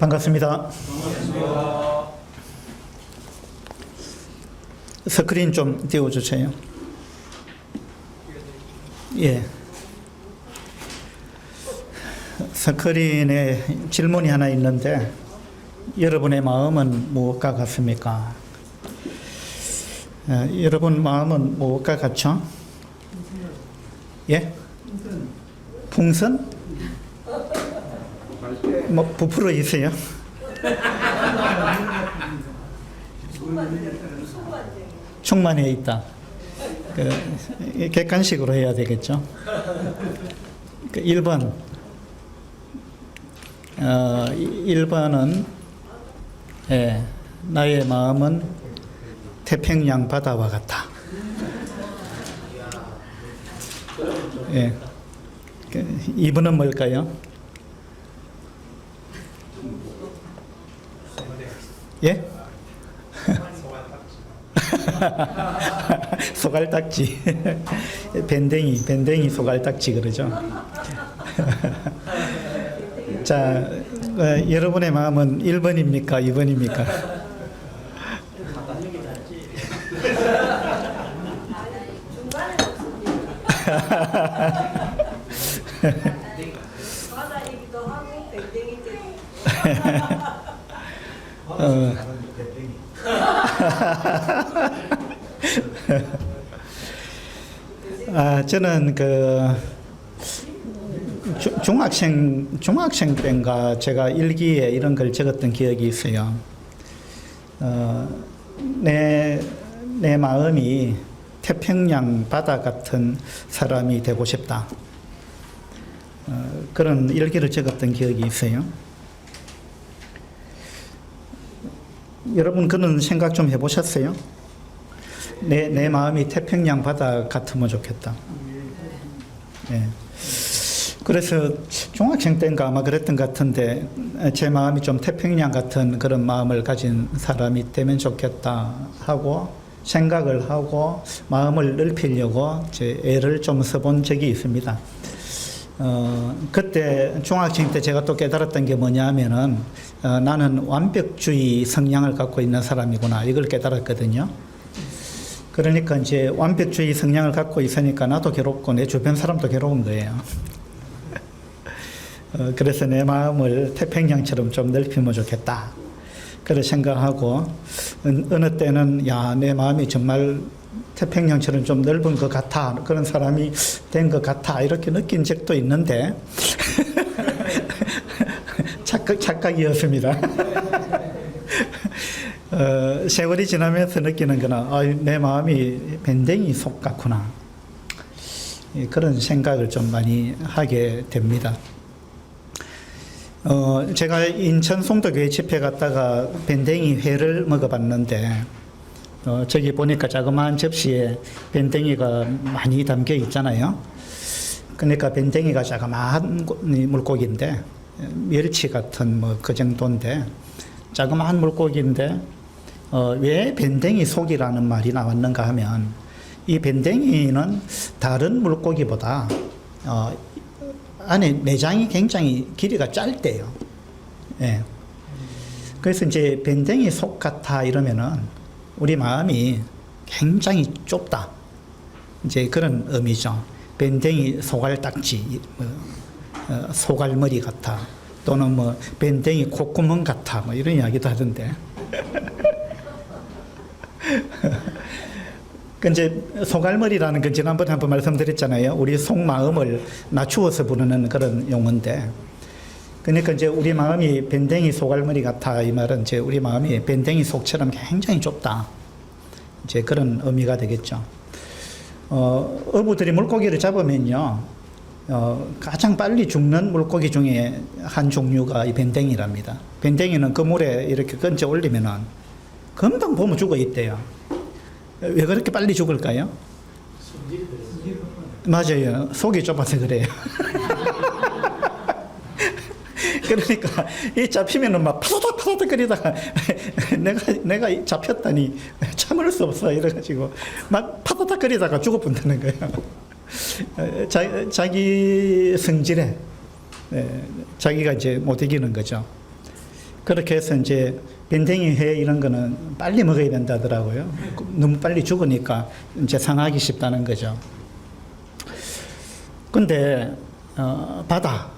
반갑습니다. 스크린 좀 띄워주세요. 예. 스크린에 질문이 하나 있는데, 여러분의 마음은 무엇과 같습니까? 여러분 마음은 무엇과 같죠? 예? 풍선? 뭐 부풀어 있어요? 충만해 있다. 객관식으로 해야 되겠죠. 1번. 1번은 나의 마음은 태평양 바다와 같다. 예. 2번은 뭘까요? 예? 소갈딱지. 밴댕이 소갈딱지 그러죠. 자, 여러분의 마음은 1번입니까? 2번입니까? 저는 중학생 때인가 제가 일기에 이런 걸 적었던 기억이 있어요. 내 마음이 태평양 바다 같은 사람이 되고 싶다. 그런 일기를 적었던 기억이 있어요. 여러분 그런 생각 좀 해보셨어요? 내 마음이 태평양 바다 같으면 좋겠다. 네. 그래서 중학생 때인가 아마 그랬던 것 같은데, 제 마음이 좀 태평양 같은 그런 마음을 가진 사람이 되면 좋겠다 하고 생각을 하고 마음을 넓히려고 제 애를 좀 써본 적이 있습니다. 그때 중학생 때 제가 또 깨달았던 게 뭐냐면은 나는 완벽주의 성향을 갖고 있는 사람이구나, 이걸 깨달았거든요. 그러니까 이제 완벽주의 성향을 갖고 있으니까 나도 괴롭고 내 주변 사람도 괴로운 거예요. 그래서 내 마음을 태평양처럼 좀 넓히면 좋겠다, 그런 생각하고, 어느 때는 내 마음이 정말 태평양처럼 좀 넓은 것 같아, 그런 사람이 된 것 같아, 이렇게 느낀 적도 있는데 착각이었습니다. 세월이 지나면서 느끼는 거나 내 마음이 밴댕이 속 같구나, 그런 생각을 좀 많이 하게 됩니다. 제가 인천 송도교회 집회 갔다가 밴댕이 회를 먹어봤는데, 저기 보니까 자그마한 접시에 밴댕이가 많이 담겨 있잖아요. 그러니까 밴댕이가 자그마한 물고기인데, 멸치 같은 그 정도인데, 자그마한 물고기인데, 왜 밴댕이 속이라는 말이 나왔는가 하면, 이 밴댕이는 다른 물고기보다 안에 내장이 굉장히 길이가 짧대요. 예. 그래서 이제 밴댕이 속 같아 이러면은 우리 마음이 굉장히 좁다, 이제 그런 의미죠. 밴댕이 소갈딱지, 소갈머리 같아, 또는 밴댕이 콧구멍 같아, 이런 이야기도 하던데. 이제 소갈머리라는 건 지난번에 한번 말씀드렸잖아요. 우리 속마음을 낮추어서 부르는 그런 용어인데, 그러니까 이제 우리 마음이 밴댕이 소갈머리 같아, 이 말은 이제 우리 마음이 밴댕이 속처럼 굉장히 좁다, 이제 그런 의미가 되겠죠. 어부들이 물고기를 잡으면요, 가장 빨리 죽는 물고기 중에 한 종류가 이 밴댕이랍니다. 밴댕이는 그 물에 이렇게 건져 올리면은 금방 보면 죽어 있대요. 왜 그렇게 빨리 죽을까요? 맞아요. 속이 좁아서 그래요. 그러니까 이 잡히면은 막 파다닥 거리다가 내가 잡혔다니 참을 수 없어 이래가지고 막 파다닥 거리다가 죽어본다는 거예요. 자기 성질에 자기가 이제 못 이기는 거죠. 그렇게 해서 이제 밴댕이 회 이런 거는 빨리 먹어야 된다더라고요. 너무 빨리 죽으니까 이제 상하기 쉽다는 거죠. 근데 바다,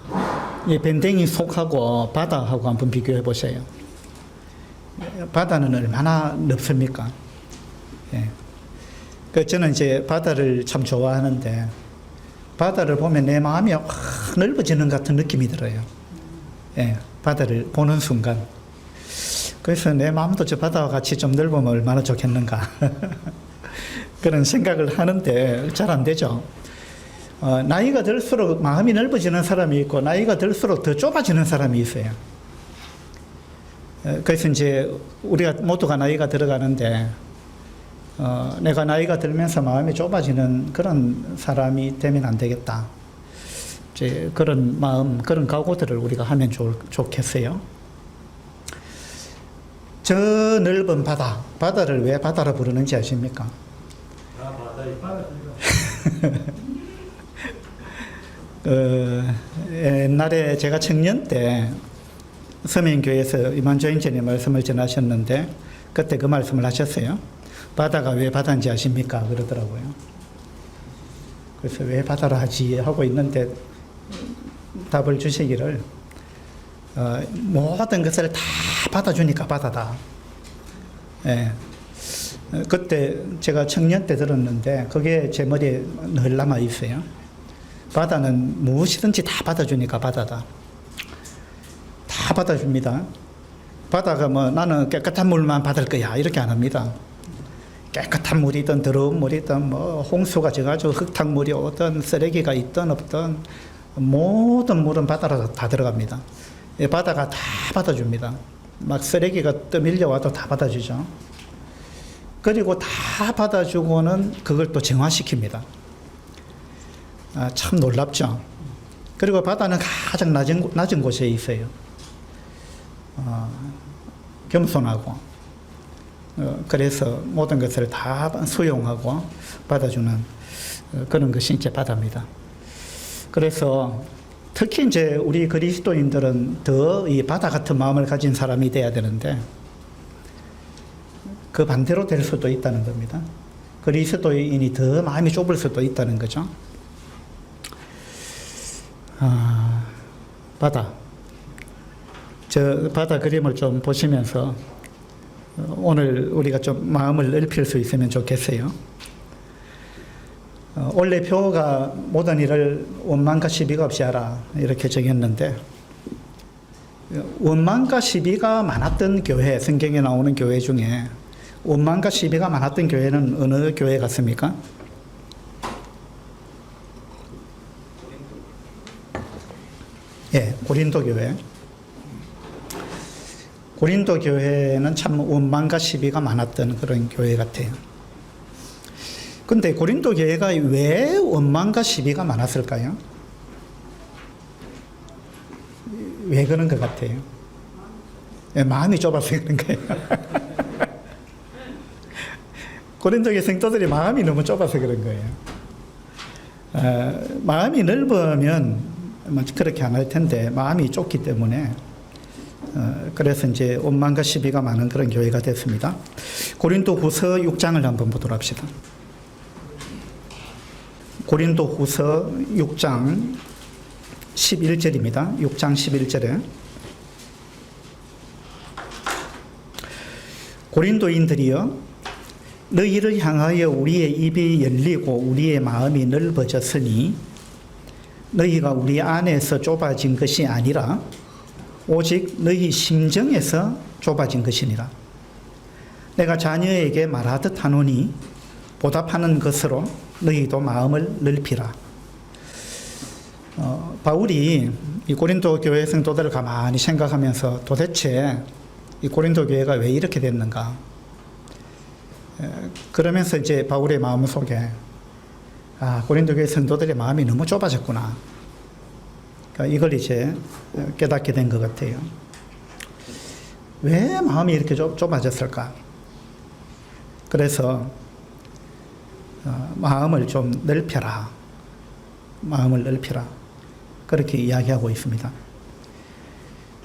이 밴댕이 속하고 바다하고 한번 비교해 보세요. 바다는 얼마나 넓습니까? 예. 저는 이제 바다를 참 좋아하는데 바다를 보면 내 마음이 확 넓어지는 같은 느낌이 들어요. 예. 바다를 보는 순간. 그래서 내 마음도 저 바다와 같이 좀 넓으면 얼마나 좋겠는가. 그런 생각을 하는데 잘 안 되죠. 나이가 들수록 마음이 넓어지는 사람이 있고 나이가 들수록 더 좁아지는 사람이 있어요. 그래서 이제 우리가 모두가 나이가 들어가는데 내가 나이가 들면서 마음이 좁아지는 그런 사람이 되면 안 되겠다. 이제 그런 마음, 그런 각오들을 우리가 하면 좋겠어요. 저 넓은 바다, 바다를 왜 바다라 부르는지 아십니까? 옛날에 제가 청년 때 서민교회에서 이만조인전이 말씀을 전하셨는데 그때 그 말씀을 하셨어요. 바다가 왜 바다인지 아십니까? 그러더라고요. 그래서 왜 바다라 하지 하고 있는데 답을 주시기를 모든 것을 다 받아주니까 바다다. 예. 그때 제가 청년 때 들었는데 그게 제 머리에 늘 남아 있어요. 바다는 무엇이든지 다 받아주니까 바다다. 다 받아줍니다. 바다가 뭐 나는 깨끗한 물만 받을 거야 이렇게 안 합니다. 깨끗한 물이든 더러운 물이든 뭐 홍수가 져가지고 흙탕물이 오든 쓰레기가 있든 없든 모든 물은 바다로 다 들어갑니다. 바다가 다 받아줍니다. 막 쓰레기가 떠밀려와도 다 받아주죠. 그리고 다 받아주고는 그걸 또 정화시킵니다. 참 놀랍죠. 그리고 바다는 가장 낮은 곳에 있어요. 겸손하고 그래서 모든 것을 다 수용하고 받아주는 그런 것이 이제 바다입니다. 그래서 특히 이제 우리 그리스도인들은 더 이 바다 같은 마음을 가진 사람이 돼야 되는데 그 반대로 될 수도 있다는 겁니다. 그리스도인이 더 마음이 좁을 수도 있다는 거죠. 바다. 저 바다 그림을 좀 보시면서 오늘 우리가 좀 마음을 넓힐 수 있으면 좋겠어요. 원래 표가 모든 일을 원망과 시비가 없이 하라 이렇게 정했는데 원망과 시비가 많았던 교회, 성경에 나오는 교회 중에 원망과 시비가 많았던 교회는 어느 교회 같습니까? 예, 고린도 교회. 고린도 교회는 참 원망과 시비가 많았던 그런 교회 같아요. 근데 고린도 교회가 왜 원망과 시비가 많았을까요? 왜 그런 것 같아요? 마음이 좁아서 그런 거예요. 고린도 교회 성도들이 마음이 너무 좁아서 그런 거예요. 마음이 넓으면 그렇게 안 할 텐데 마음이 좁기 때문에 그래서 이제 원망과 시비가 많은 그런 교회가 됐습니다. 고린도후서 6장을 한번 보도록 합시다. 고린도후서 6장 11절입니다. 6장 11절에 고린도인들이여 너희를 향하여 우리의 입이 열리고 우리의 마음이 넓어졌으니 너희가 우리 안에서 좁아진 것이 아니라 오직 너희 심정에서 좁아진 것이니라. 내가 자녀에게 말하듯 하노니 보답하는 것으로 너희도 마음을 넓히라. 바울이 이 고린도 교회 성도들을 가만히 생각하면서 도대체 이 고린도 교회가 왜 이렇게 됐는가? 그러면서 이제 바울의 마음속에 고린도 교회 성도들의 마음이 너무 좁아졌구나. 그러니까 이걸 이제 깨닫게 된 것 같아요. 왜 마음이 이렇게 좁아졌을까? 그래서 마음을 좀 넓혀라. 마음을 넓혀라. 그렇게 이야기하고 있습니다.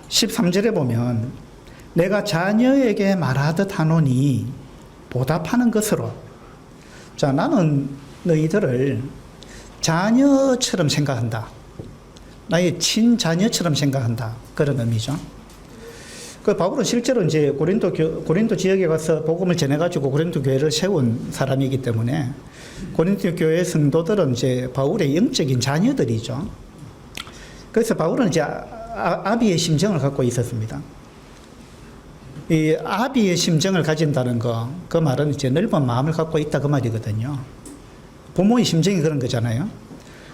13절에 보면 내가 자녀에게 말하듯 하노니 보답하는 것으로. 자, 나는 너희들을 자녀처럼 생각한다. 나의 친자녀처럼 생각한다. 그런 의미죠. 그 바울은 실제로 이제 고린도 지역에 가서 복음을 전해가지고 고린도 교회를 세운 사람이기 때문에 고린도 교회 성도들은 이제 바울의 영적인 자녀들이죠. 그래서 바울은 이제 아비의 심정을 갖고 있었습니다. 이 아비의 심정을 가진다는 거, 그 말은 이제 넓은 마음을 갖고 있다 그 말이거든요. 부모의 심정이 그런 거잖아요.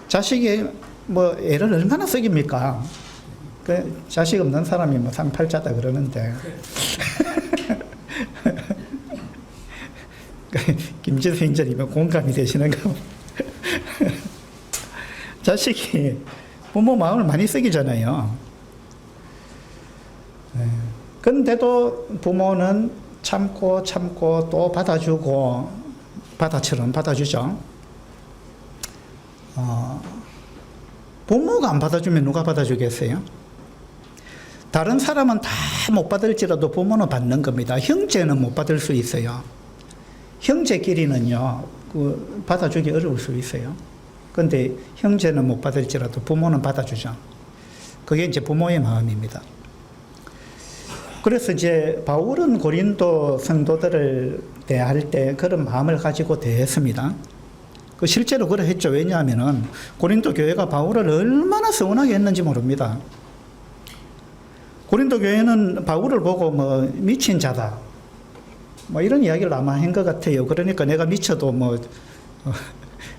자식이 뭐 애를 얼마나 썩입니까? 그 자식 없는 사람이 뭐 상팔자다 그러는데 김지수 인절이면 공감이 되시는가? 자식이 부모 마음을 많이 썩이잖아요. 근데도 부모는 참고 또 받아주고 바다처럼 받아주죠. 부모가 안 받아주면 누가 받아주겠어요? 다른 사람은 다 못 받을지라도 부모는 받는 겁니다. 형제는 못 받을 수 있어요. 형제끼리는요, 받아주기 어려울 수 있어요. 근데 형제는 못 받을지라도 부모는 받아주죠. 그게 이제 부모의 마음입니다. 그래서 이제 바울은 고린도 성도들을 대할 때 그런 마음을 가지고 대했습니다. 실제로 그러했죠. 왜냐하면은 고린도 교회가 바울을 얼마나 서운하게 했는지 모릅니다. 고린도 교회는 바울을 보고 뭐 미친 자다, 뭐 이런 이야기를 아마 한 것 같아요. 그러니까 내가 미쳐도 뭐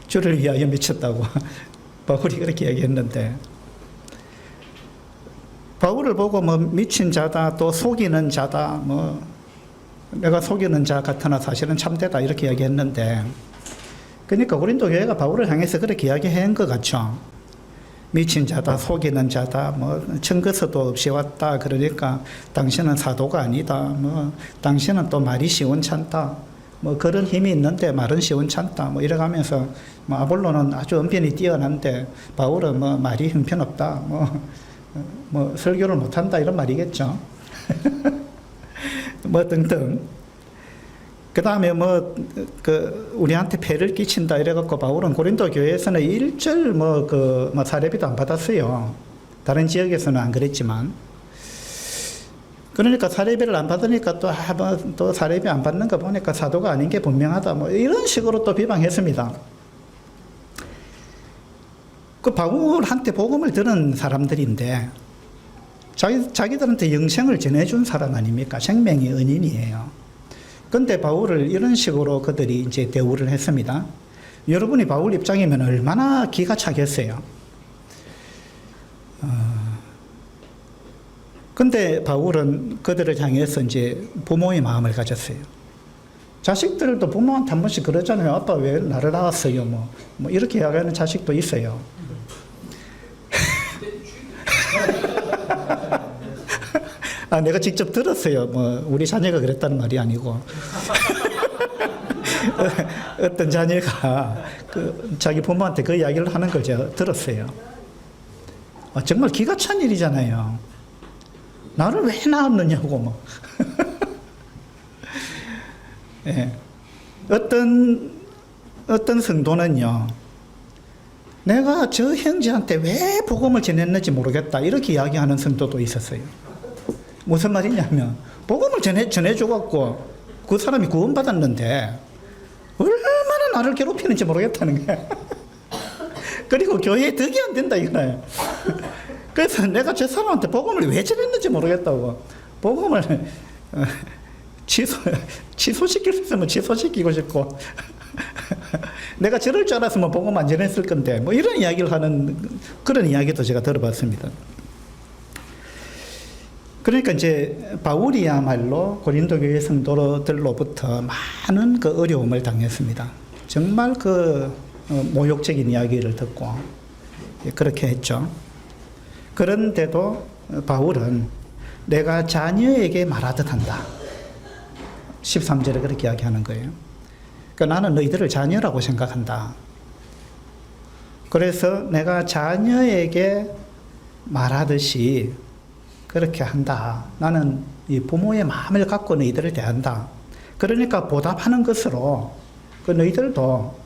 주를 위하여 미쳤다고 바울이 그렇게 이야기했는데, 바울을 보고 뭐 미친 자다, 또 속이는 자다, 뭐 내가 속이는 자 같으나 사실은 참되다 이렇게 이야기했는데, 그러니까 고린도 교회가 바울을 향해서 그렇게 이야기한 것 같죠. 미친 자다, 속이는 자다, 뭐 증거서도 없이 왔다. 그러니까 당신은 사도가 아니다. 뭐 당신은 또 말이 시원찮다. 뭐 그런 힘이 있는데 말은 시원찮다. 뭐 이래가면서 뭐 아볼로는 아주 언변이 뛰어난데 바울은 뭐 말이 형편없다. 뭐 설교를 못한다 이런 말이겠죠. 뭐 등등. 그 다음에 우리한테 폐를 끼친다 이래갖고 바울은 고린도 교회에서는 일절 사례비도 안 받았어요. 다른 지역에서는 안 그랬지만. 그러니까 사례비를 안 받으니까 또 사례비 안 받는 거 보니까 사도가 아닌 게 분명하다. 뭐 이런 식으로 또 비방했습니다. 그 바울한테 복음을 들은 사람들인데 자기들한테 영생을 전해준 사람 아닙니까? 생명의 은인이에요. 근데 바울을 이런 식으로 그들이 이제 대우를 했습니다. 여러분이 바울 입장이면 얼마나 기가 차겠어요. 근데 바울은 그들을 향해서 이제 부모의 마음을 가졌어요. 자식들도 부모한테 한 번씩 그러잖아요. 아빠 왜 나를 낳았어요? 뭐 이렇게 이야기하는 자식도 있어요. 내가 직접 들었어요. 뭐 우리 자녀가 그랬다는 말이 아니고 어떤 자녀가 자기 부모한테 그 이야기를 하는 걸 제가 들었어요. 정말 기가 찬 일이잖아요. 나를 왜 낳았느냐고 뭐. 예. 어떤 성도는요, 내가 저 형제한테 왜 복음을 전했는지 모르겠다 이렇게 이야기하는 성도도 있었어요. 무슨 말이냐면 복음을 전해줘갖고 그 사람이 구원받았는데 얼마나 나를 괴롭히는지 모르겠다는 거야. 그리고 교회에 덕이 안 된다 이거예요. 그래서 내가 저 사람한테 복음을 왜 전했는지 모르겠다고. 복음을 취소시킬 수 있으면 취소시키고 싶고 내가 저럴 줄 알았으면 복음 안 전했을 건데 뭐 이런 이야기를 하는 그런 이야기도 제가 들어봤습니다. 그러니까 이제 바울이야말로 고린도 교회 성도들로부터 많은 그 어려움을 당했습니다. 정말 모욕적인 이야기를 듣고 그렇게 했죠. 그런데도 바울은 내가 자녀에게 말하듯 한다. 13절에 그렇게 이야기하는 거예요. 그러니까 나는 너희들을 자녀라고 생각한다. 그래서 내가 자녀에게 말하듯이 그렇게 한다. 나는 이 부모의 마음을 갖고 너희들을 대한다. 그러니까 보답하는 것으로 그 너희들도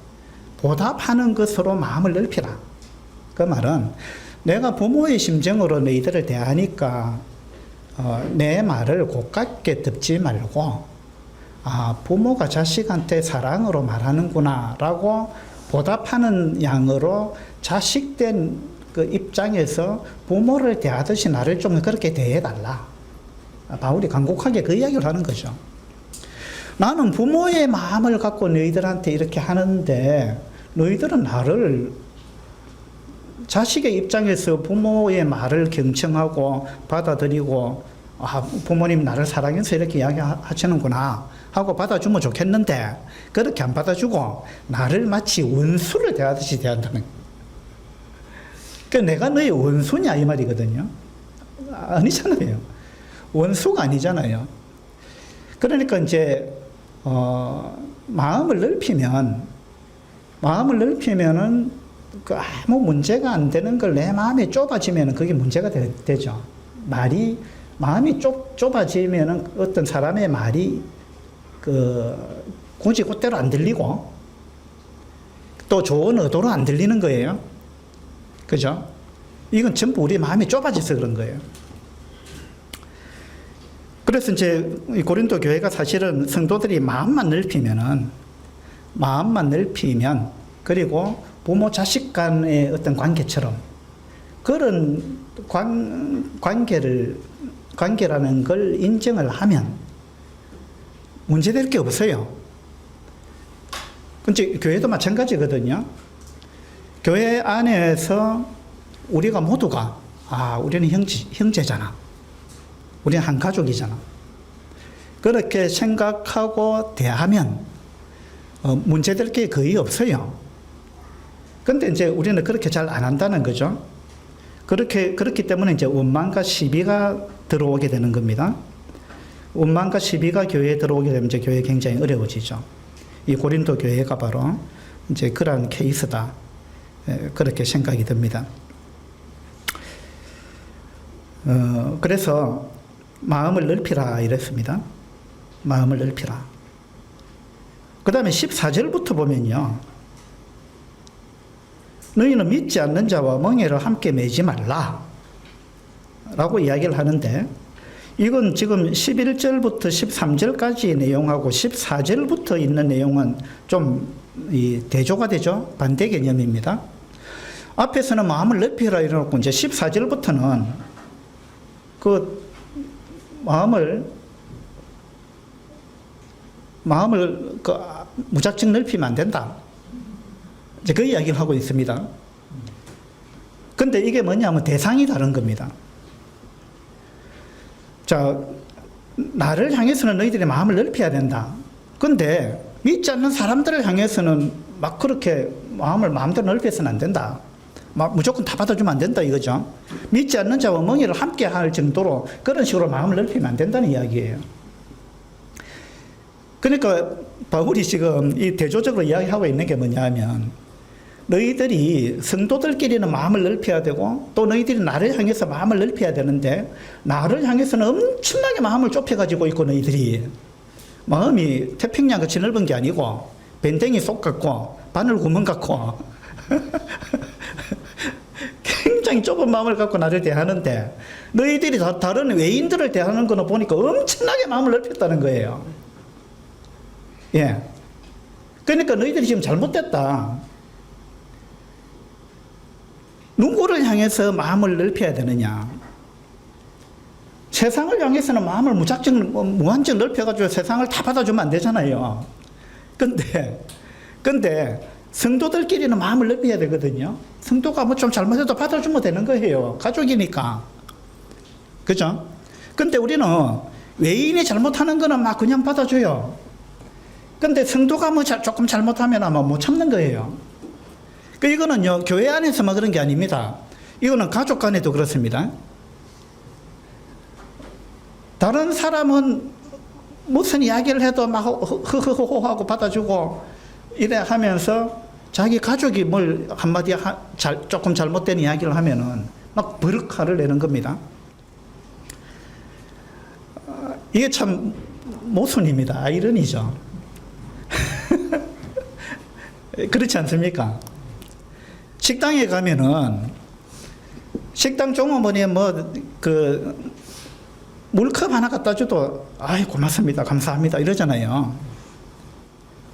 보답하는 것으로 마음을 넓히라. 그 말은 내가 부모의 심정으로 너희들을 대하니까 내 말을 고깝게 듣지 말고 부모가 자식한테 사랑으로 말하는구나 라고 보답하는 양으로 자식된 그 입장에서 부모를 대하듯이 나를 좀 그렇게 대해달라. 바울이 간곡하게 그 이야기를 하는 거죠. 나는 부모의 마음을 갖고 너희들한테 이렇게 하는데 너희들은 나를 자식의 입장에서 부모의 말을 경청하고 받아들이고 부모님 나를 사랑해서 이렇게 이야기하시는구나 하고 받아주면 좋겠는데 그렇게 안 받아주고 나를 마치 원수를 대하듯이 대한다는 거예요. 그러니까 내가 너의 원수냐 이 말이거든요. 아니잖아요. 원수가 아니잖아요. 그러니까 이제 마음을 넓히면은 그 아무 문제가 안 되는 걸 내 마음이 좁아지면은 그게 문제가 되죠. 마음이 좁아지면은 어떤 사람의 말이 굳이 그대로 안 들리고 또 좋은 의도로 안 들리는 거예요. 그죠? 이건 전부 우리 마음이 좁아져서 그런 거예요. 그래서 이제 고린도 교회가 사실은 성도들이 마음만 넓히면 그리고 부모 자식 간의 어떤 관계처럼 그런 관계라는 걸 인정을 하면 문제될 게 없어요. 근데 교회도 마찬가지거든요. 교회 안에서 우리가 모두가 우리는 형제잖아. 우리는 한 가족이잖아. 그렇게 생각하고 대하면 문제될 게 거의 없어요. 근데 이제 우리는 그렇게 잘 안 한다는 거죠. 그렇기 때문에 이제 원망과 시비가 들어오게 되는 겁니다. 원망과 시비가 교회에 들어오게 되면 이제 교회 굉장히 어려워지죠. 이 고린도 교회가 바로 이제 그러한 케이스다. 그렇게 생각이 듭니다. 그래서 마음을 넓히라 이랬습니다. 마음을 넓히라. 그 다음에 14절부터 보면요. 너희는 믿지 않는 자와 멍에를 함께 매지 말라 라고 이야기를 하는데 이건 지금 11절부터 13절까지의 내용하고 14절부터 있는 내용은 좀 대조가 되죠. 반대 개념입니다. 앞에서는 마음을 넓히라 이러고 이제 14절부터는 그 마음을 무작정 넓히면 안 된다. 이제 그 이야기를 하고 있습니다. 근데 이게 뭐냐면 대상이 다른 겁니다. 자, 나를 향해서는 너희들이 마음을 넓혀야 된다. 근데 믿지 않는 사람들을 향해서는 막 그렇게 마음을 마음대로 넓혀서는 안 된다. 막 무조건 다 받아주면 안 된다 이거죠. 믿지 않는 자와 멍에를 함께 할 정도로 그런 식으로 마음을 넓히면 안 된다는 이야기예요. 그러니까 바울이 지금 이 대조적으로 이야기하고 있는 게 뭐냐면 너희들이 성도들끼리는 마음을 넓혀야 되고 또 너희들이 나를 향해서 마음을 넓혀야 되는데 나를 향해서는 엄청나게 마음을 좁혀가지고 있고 너희들이 마음이 태평양같이 넓은 게 아니고 밴댕이 속 같고 바늘 구멍 같고 굉장히 좁은 마음을 갖고 나를 대하는데 너희들이 다른 외인들을 대하는 거는 보니까 엄청나게 마음을 넓혔다는 거예요. 예. 그러니까 너희들이 지금 잘못됐다. 누구를 향해서 마음을 넓혀야 되느냐? 세상을 향해서는 마음을 무한정 넓혀가지고 세상을 다 받아주면 안 되잖아요. 근데 성도들끼리는 마음을 넓혀야 되거든요. 성도가 뭐 좀 잘못해도 받아주면 되는 거예요. 가족이니까. 그죠? 근데 우리는 외인이 잘못하는 거는 막 그냥 받아줘요. 근데 성도가 뭐 조금 잘못하면 아마 못 참는 거예요. 이거는요, 교회 안에서만 그런 게 아닙니다. 이거는 가족 간에도 그렇습니다. 다른 사람은 무슨 이야기를 해도 막 허허허하고 받아주고 이래 하면서 자기 가족이 뭘 한마디 조금 잘못된 이야기를 하면은 막 버럭 화를 내는 겁니다. 이게 참 모순입니다. 아이러니죠. 그렇지 않습니까? 식당에 가면은 식당 종업원이 물컵 하나 갖다 줘도 아이 고맙습니다, 감사합니다 이러잖아요.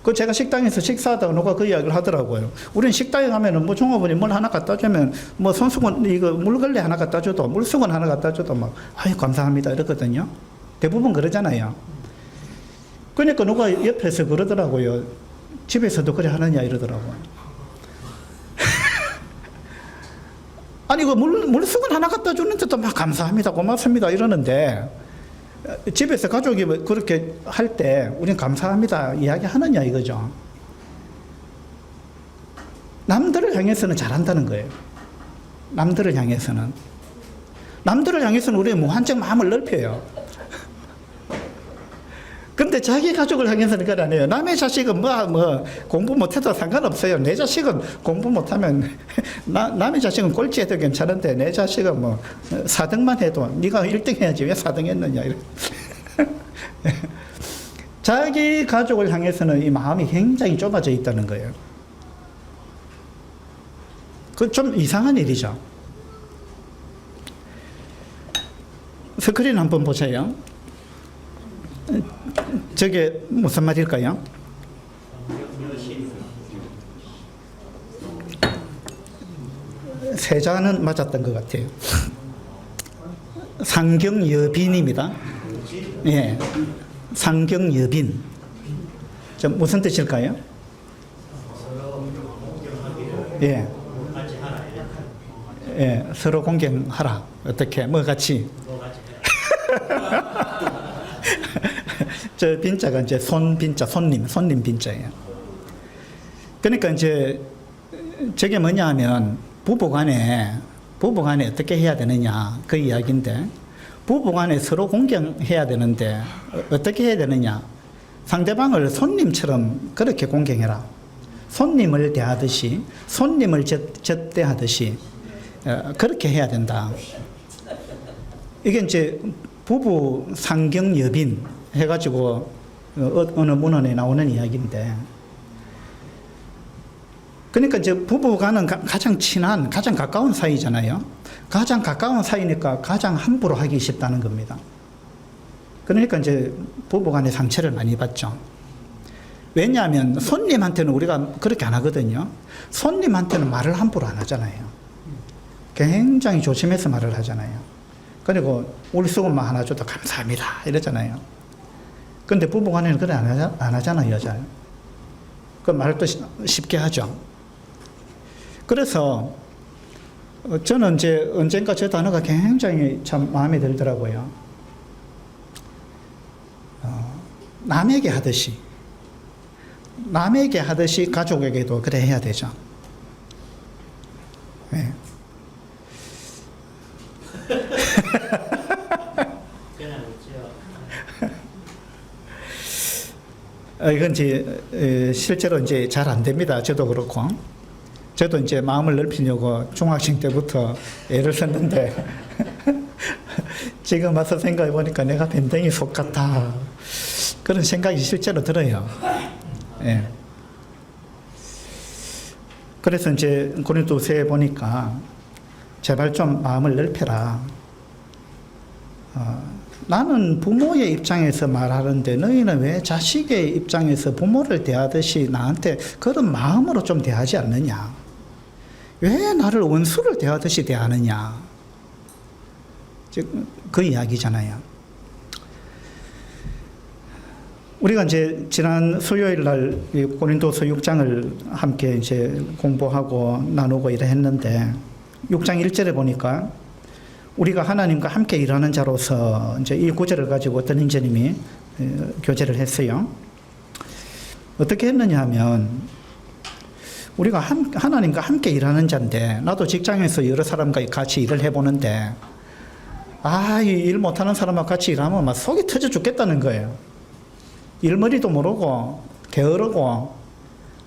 그 제가 식당에서 식사하다가 누가 그 이야기를 하더라고요. 우리는 식당에 가면은 뭐 종업원이 물 하나 갖다 주면 뭐 손수건 이거 물걸레 하나 갖다 줘도 물수건 하나 갖다 줘도 막 아이 감사합니다 이러거든요. 대부분 그러잖아요. 그러니까 누가 옆에서 그러더라고요. 집에서도 그래 하느냐 이러더라고요. 아니 그 물수건 하나 갖다 주는데도 막 감사합니다 고맙습니다 이러는데 집에서 가족이 그렇게 할 때 우리는 감사합니다 이야기 하느냐 이거죠. 남들을 향해서는 잘한다는 거예요. 남들을 향해서는 우리는 무한정 마음을 넓혀요. 근데 자기 가족을 향해서는 그건 안 해요. 남의 자식은 공부 못해도 상관없어요. 내 자식은 공부 못하면 남의 자식은 꼴찌해도 괜찮은데 내 자식은 4등만 해도 네가 1등 해야지 왜 4등 했느냐. 자기 가족을 향해서는 이 마음이 굉장히 좁아져 있다는 거예요. 그 좀 이상한 일이죠. 스크린 한번 보세요. 저게 무슨 말일까요? 세자는 맞았던 것 같아요. 상경여빈입니다. 예, 상경여빈. 무슨 뜻일까요? 예, 예, 서로 공경하라. 어떻게? 뭐 같이? 저 빈자가 이제 손빈자, 손님 빈자예요. 그러니까 이제 저게 뭐냐 하면 부부간에 어떻게 해야 되느냐 그 이야기인데 부부간에 서로 공경해야 되는데 어떻게 해야 되느냐 상대방을 손님처럼 그렇게 공경해라. 손님을 대하듯이 손님을 접대하듯이 그렇게 해야 된다. 이게 이제 부부 상경여빈 해가지고 어느 문헌에 나오는 이야기인데 그러니까 이제 부부간은 가장 친한 가장 가까운 사이잖아요. 가장 가까운 사이니까 가장 함부로 하기 쉽다는 겁니다. 그러니까 이제 부부간에 상처를 많이 받죠. 왜냐하면 손님한테는 우리가 그렇게 안 하거든요. 손님한테는 말을 함부로 안 하잖아요. 굉장히 조심해서 말을 하잖아요. 그리고 물수건만 하나 줘도 감사합니다 이러잖아요. 근데 부부간에는 그래 안 하잖아요, 여자. 그 말도 쉽게 하죠. 그래서 저는 이제 언젠가 저 단어가 굉장히 참 마음에 들더라고요. 남에게 하듯이 가족에게도 그래 해야 되죠. 네. 이건 이제 실제로 이제 잘 안 됩니다. 저도 그렇고. 저도 이제 마음을 넓히려고 중학생 때부터 애를 썼는데 지금 와서 생각해 보니까 내가 밴댕이 속 같아. 그런 생각이 실제로 들어요. 예. 그래서 이제 고린도서에 보니까 제발 좀 마음을 넓혀라. 나는 부모의 입장에서 말하는데 너희는 왜 자식의 입장에서 부모를 대하듯이 나한테 그런 마음으로 좀 대하지 않느냐? 왜 나를 원수를 대하듯이 대하느냐? 즉, 그 이야기잖아요. 우리가 이제 지난 수요일 날 고린도서 6장을 함께 이제 공부하고 나누고 이래 했는데 6장 1절에 보니까 우리가 하나님과 함께 일하는 자로서 이제 이 구절을 가지고 어떤 인재님이 교제를 했어요. 어떻게 했느냐 하면 우리가 하나님과 함께 일하는 자인데 나도 직장에서 여러 사람과 같이 일을 해보는데 이 일 못하는 사람하고 같이 일하면 막 속이 터져 죽겠다는 거예요. 일머리도 모르고 게으르고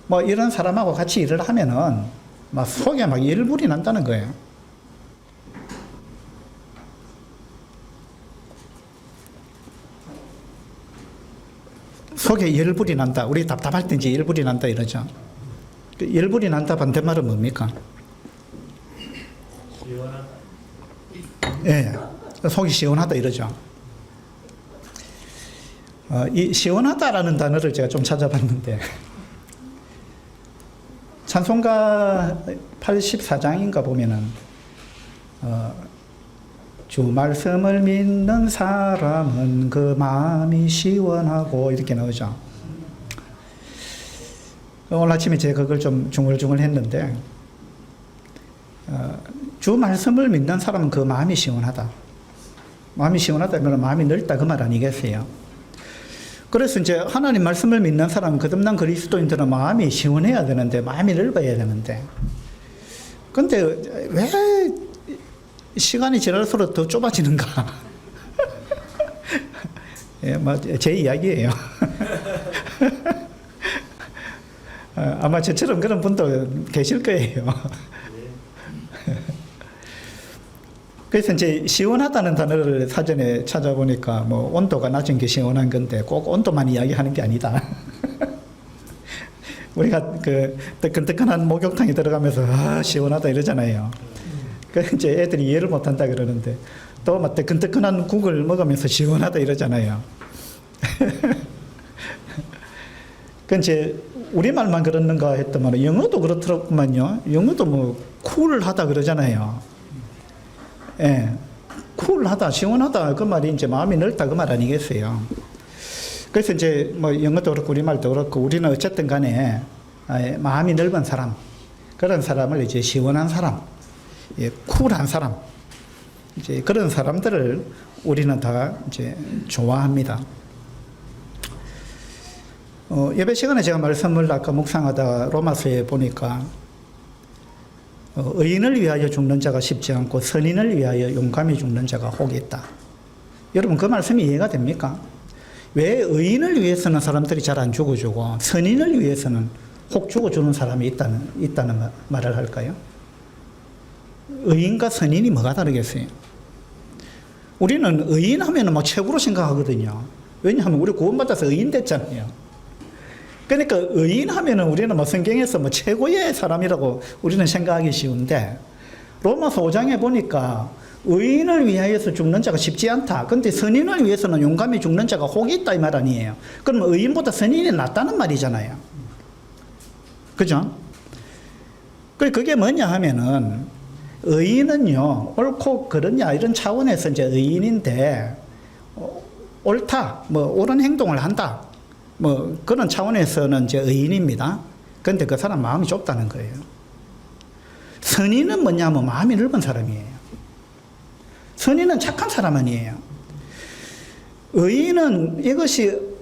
뭐 이런 사람하고 같이 일을 하면은 막 속에 막 일불이 난다는 거예요. 속에 열불이 난다. 우리 답답할 때 이제 열불이 난다 이러죠. 그 열불이 난다 반대말은 뭡니까? 시원하다. 예, 속이 시원하다 이러죠. 이 시원하다라는 단어를 제가 좀 찾아봤는데 찬송가 84장인가 보면은 주 말씀을 믿는 사람은 그 마음이 시원하고 이렇게 나오죠. 오늘 아침에 제가 그걸 좀 중얼중얼 했는데 주 말씀을 믿는 사람은 그 마음이 시원하다. 마음이 시원하다면 마음이 넓다 그 말 아니겠어요? 그래서 이제 하나님 말씀을 믿는 사람은 거듭난 그리스도인들은 마음이 시원해야 되는데 마음이 넓어야 되는데 근데 왜 시간이 지날수록 더 좁아지는가? 예, 뭐 제 이야기예요. 아마 저처럼 그런 분도 계실 거예요. 그래서 이제 시원하다는 단어를 사전에 찾아보니까 뭐 온도가 낮은 게 시원한 건데 꼭 온도만 이야기하는 게 아니다. 우리가 그 뜨끈뜨끈한 목욕탕에 들어가면서 시원하다 이러잖아요. 그 이제 애들이 이해를 못한다 그러는데 또 막 뜨끈뜨끈한 국을 먹으면서 시원하다 이러잖아요. 그 이제 우리말만 그러는가 했더만 영어도 그렇더구만요. 영어도 뭐 쿨하다 그러잖아요. 예, 쿨하다, 시원하다 그 말이 이제 마음이 넓다 그 말 아니겠어요. 그래서 이제 뭐 영어도 그렇고 우리말도 그렇고 우리는 어쨌든 간에 마음이 넓은 사람, 그런 사람을 이제 시원한 사람, 예, 쿨한 사람, 이제 그런 사람들을 우리는 다 이제 좋아합니다. 예배 시간에 제가 말씀을 아까 묵상하다 로마서에 보니까 의인을 위하여 죽는 자가 쉽지 않고 선인을 위하여 용감히 죽는 자가 복이 있다. 여러분 그 말씀이 이해가 됩니까? 왜 의인을 위해서는 사람들이 잘 안 죽어주고 선인을 위해서는 혹 죽어주는 사람이 있다는 말을 할까요? 의인과 선인이 뭐가 다르겠어요? 우리는 의인 하면 뭐 최고로 생각하거든요. 왜냐하면 우리 구원받아서 의인 됐잖아요. 그러니까 의인 하면은 우리는 뭐 성경에서 뭐 최고의 사람이라고 우리는 생각하기 쉬운데 로마서 5장에 보니까 의인을 위하여서 죽는 자가 쉽지 않다. 근데 선인을 위해서는 용감히 죽는 자가 혹이 있다 이 말 아니에요. 그럼 의인보다 선인이 낫다는 말이잖아요. 그죠? 그게 뭐냐 하면은 의인은요 옳고 그르냐 이런 차원에서 이제 의인인데 옳다 뭐 옳은 행동을 한다 뭐 그런 차원에서는 이제 의인입니다. 그런데 그 사람 마음이 좁다는 거예요. 선인은 뭐냐면 마음이 넓은 사람이에요. 선인은 착한 사람 아니에요. 의인은 이것이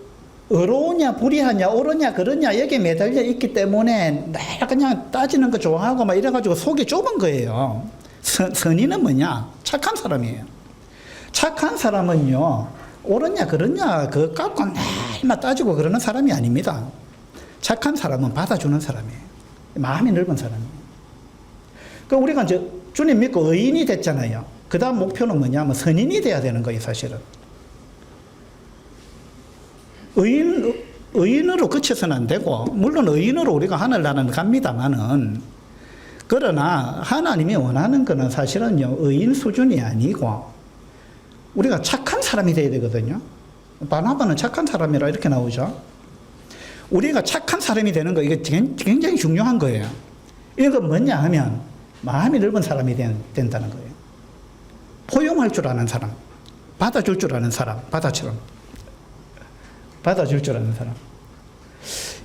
의로우냐 불의하냐 옳으냐 그러냐 여기에 매달려 있기 때문에 늘 그냥 따지는 거 좋아하고 막 이래가지고 속이 좁은 거예요. 선인은 뭐냐? 착한 사람이에요. 착한 사람은요 옳으냐 그러냐 그거 갖고 날만 따지고 그러는 사람이 아닙니다. 착한 사람은 받아주는 사람이에요. 마음이 넓은 사람이에요. 그럼 우리가 이제 주님 믿고 의인이 됐잖아요. 그 다음 목표는 뭐냐면 선인이 돼야 되는 거예요 사실은. 의인으로 그쳐서는 안 되고 물론 의인으로 우리가 하늘나라는 갑니다만은 그러나 하나님이 원하는 거는 사실은요 의인 수준이 아니고 우리가 착한 사람이 돼야 되거든요. 바나바는 착한 사람이라 이렇게 나오죠. 우리가 착한 사람이 되는 거 이게 굉장히 중요한 거예요. 이건 뭐냐 하면 마음이 넓은 사람이 된다는 거예요. 포용할 줄 아는 사람, 받아줄 줄 아는 사람, 바다처럼 받아줄 줄 아는 사람.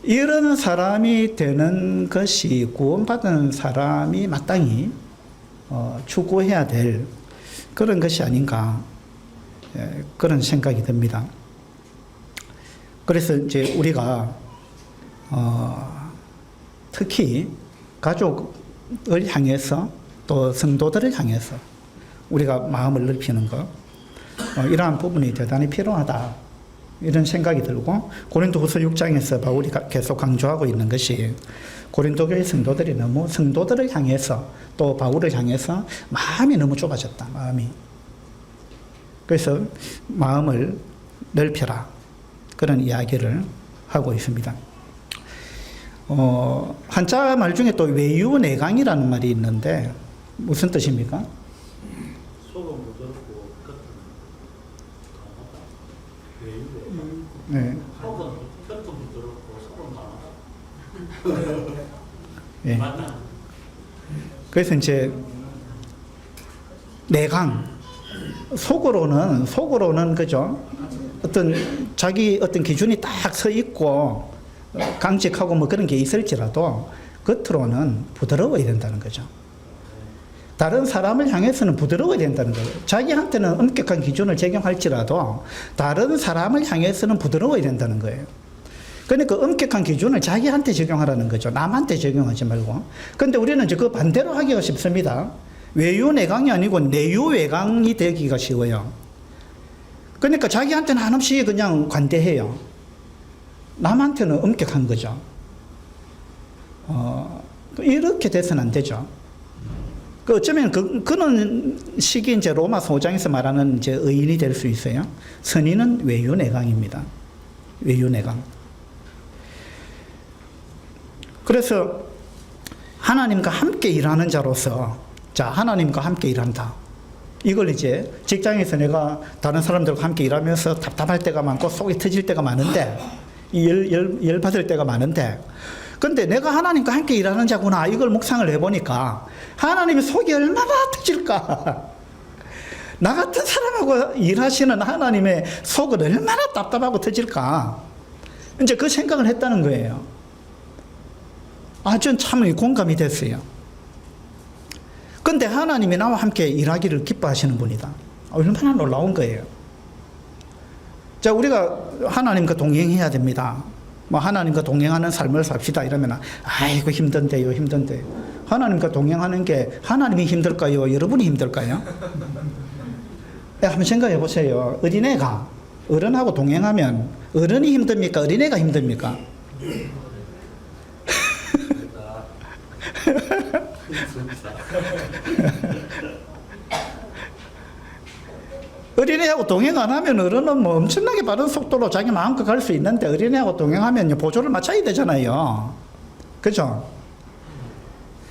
이런 사람이 되는 것이 구원받은 사람이 마땅히 추구해야 될 그런 것이 아닌가 그런 생각이 듭니다. 그래서 이제 우리가 특히 가족을 향해서 또 성도들을 향해서 우리가 마음을 넓히는 것 이러한 부분이 대단히 필요하다. 이런 생각이 들고 고린도후서 6장에서 바울이 계속 강조하고 있는 것이 고린도교의 성도들이 너무 성도들을 향해서 또 바울을 향해서 마음이 너무 좁아졌다. 마음이. 그래서 마음을 넓혀라. 그런 이야기를 하고 있습니다. 한자 말 중에 또 외유내강이라는 말이 있는데 무슨 뜻입니까? 속은 부드럽고 겉은 강하다. 네. 속은 겉은 부드럽고 속은 강하다. 네. 맞나? 그래서 이제 내강 속으로는 그죠? 어떤 자기 어떤 기준이 딱 서 있고 강직하고 뭐 그런 게 있을지라도 겉으로는 부드러워야 된다는 거죠. 다른 사람을 향해서는 부드러워야 된다는 거예요. 자기한테는 엄격한 기준을 적용할지라도 다른 사람을 향해서는 부드러워야 된다는 거예요. 그러니까 엄격한 기준을 자기한테 적용하라는 거죠. 남한테 적용하지 말고. 그런데 우리는 이제 그 반대로 하기가 쉽습니다. 외유내강이 아니고 내유외강이 되기가 쉬워요. 그러니까 자기한테는 한없이 그냥 관대해요. 남한테는 엄격한 거죠. 이렇게 돼서는 안 되죠. 어쩌면 그런 식이 이제 로마서 5장에서 말하는 이제 의인이 될 수 있어요. 선인은 외유내강입니다. 외유내강. 그래서 하나님과 함께 일하는 자로서, 자, 하나님과 함께 일한다. 이걸 이제 직장에서 내가 다른 사람들과 함께 일하면서 답답할 때가 많고 속이 터질 때가 많은데, 열 받을 때가 많은데, 근데 내가 하나님과 함께 일하는 자구나. 이걸 묵상을 해보니까 하나님의 속이 얼마나 터질까. 나 같은 사람하고 일하시는 하나님의 속은 얼마나 답답하고 터질까. 이제 그 생각을 했다는 거예요. 전 참 공감이 됐어요. 근데 하나님이 나와 함께 일하기를 기뻐하시는 분이다. 얼마나 놀라운 거예요. 자, 우리가 하나님과 동행해야 됩니다. 뭐 하나님과 동행하는 삶을 삽시다 이러면 아이고 힘든데요. 하나님과 동행하는 게 하나님이 힘들까요? 여러분이 힘들까요? 한번 생각해 보세요. 어린애가 어른하고 동행하면 어른이 힘듭니까? 어린애가 힘듭니까? 어린애하고 동행 안 하면 어른은 뭐 엄청나게 빠른 속도로 자기 마음껏 갈 수 있는데 어린애하고 동행하면 보조를 맞춰야 되잖아요. 그죠?